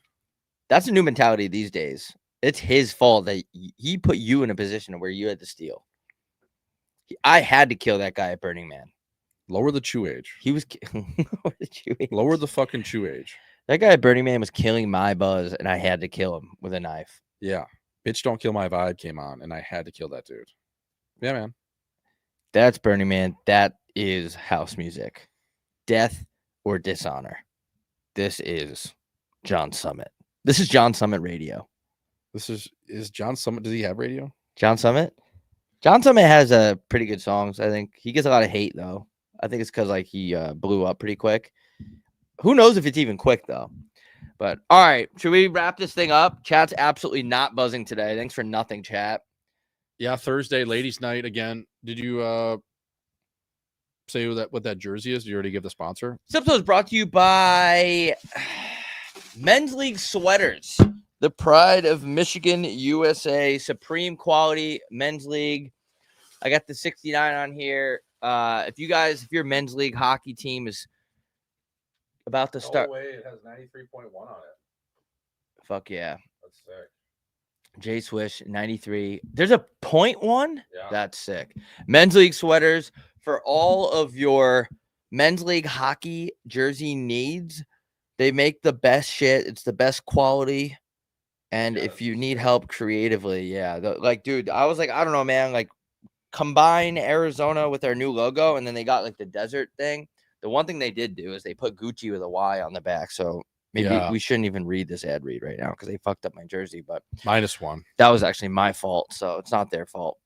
That's the new mentality these days. It's his fault that he put you in a position where you had to steal. I had to kill that guy at Burning Man. Lower the chew age. He was lower the chew age. Lower the fucking chew age. That guy at Burning Man was killing my buzz, and I had to kill him with a knife. Yeah. Bitch Don't Kill My Vibe came on, and I had to kill that dude. Yeah, man. That's Burning Man. That is house music. Death or dishonor. This is John Summit. This is John Summit Radio. This is John Summit. Does he have radio? John Summit? John Summit has pretty good songs. I think he gets a lot of hate, though. I think it's because he blew up pretty quick. Who knows if it's even quick, though. But all right, should we wrap this thing up? Chat's absolutely not buzzing today. Thanks for nothing, chat. Yeah, Thursday, ladies' night again. Did you say what that jersey is? Did you already give the sponsor? This episode is brought to you by Men's League Sweaters, the pride of Michigan, USA, supreme quality Men's League. I got the 69 on here. If your Men's League hockey team is about to start. No way, it has 93.1 on it. Fuck yeah. That's sick. J Swish 93. There's a 0.1? Yeah. That's sick. Men's League sweaters for all of your Men's League hockey jersey needs. They make the best shit. It's the best quality. And if you need help creatively, dude, I was like, I don't know, man, like combine Arizona with our new logo, and then they got like the desert thing. The one thing they did do is they put Gucci with a Y on the back. So maybe we shouldn't even read this ad read right now because they fucked up my jersey. But -1. That was actually my fault. So it's not their fault.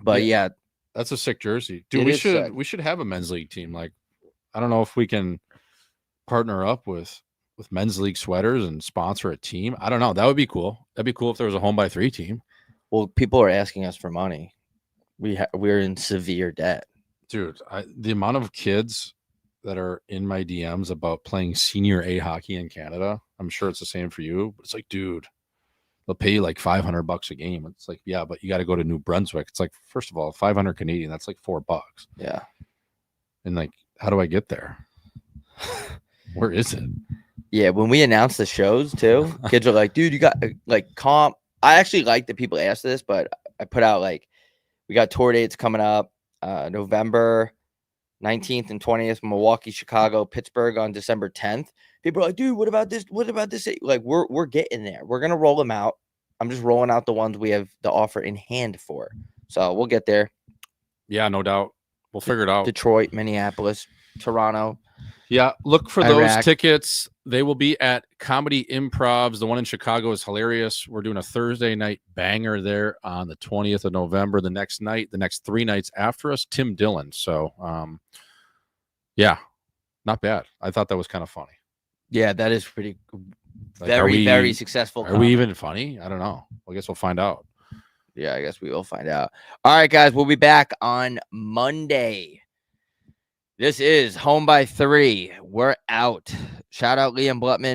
But yeah. That's a sick jersey. Dude, we should have a Men's League team. Like, I don't know if we can partner up with Men's League sweaters and sponsor a team. I don't know. That would be cool. That'd be cool if there was a home by 3 team. Well, people are asking us for money. We're in severe debt. Dude, the amount of kids that are in my DMs about playing senior A hockey in Canada, I'm sure it's the same for you. But it's like, dude, they'll pay you like $500 a game. It's like, yeah, but you got to go to New Brunswick. It's like, first of all, 500 Canadian, that's like $4. Yeah. And like, how do I get there? Where is it? Yeah, when we announced the shows too, kids are like, dude, you got like comp. I actually like that people ask this, but I put out like, we got tour dates coming up, November 19th and 20th, Milwaukee, Chicago, Pittsburgh on December 10th. People are like, dude, what about this? What about this? Like, we're getting there. We're going to roll them out. I'm just rolling out the ones we have the offer in hand for. So we'll get there. Yeah, no doubt. We'll figure it out. Detroit, Minneapolis, Toronto. Yeah, look for Iraq. those tickets. They will be at Comedy Improvs. The one in Chicago is hilarious. We're doing a Thursday night banger there on the 20th of November. The next 3 nights after us, Tim Dillon. So, yeah, not bad. I thought that was kind of funny. Yeah, that is pretty Like, very successful. Are we even funny? I don't know. I guess we'll find out. Yeah, I guess we will find out. All right, guys, we'll be back on Monday. This is Home by 3. We're out. Shout out Liam Blutman.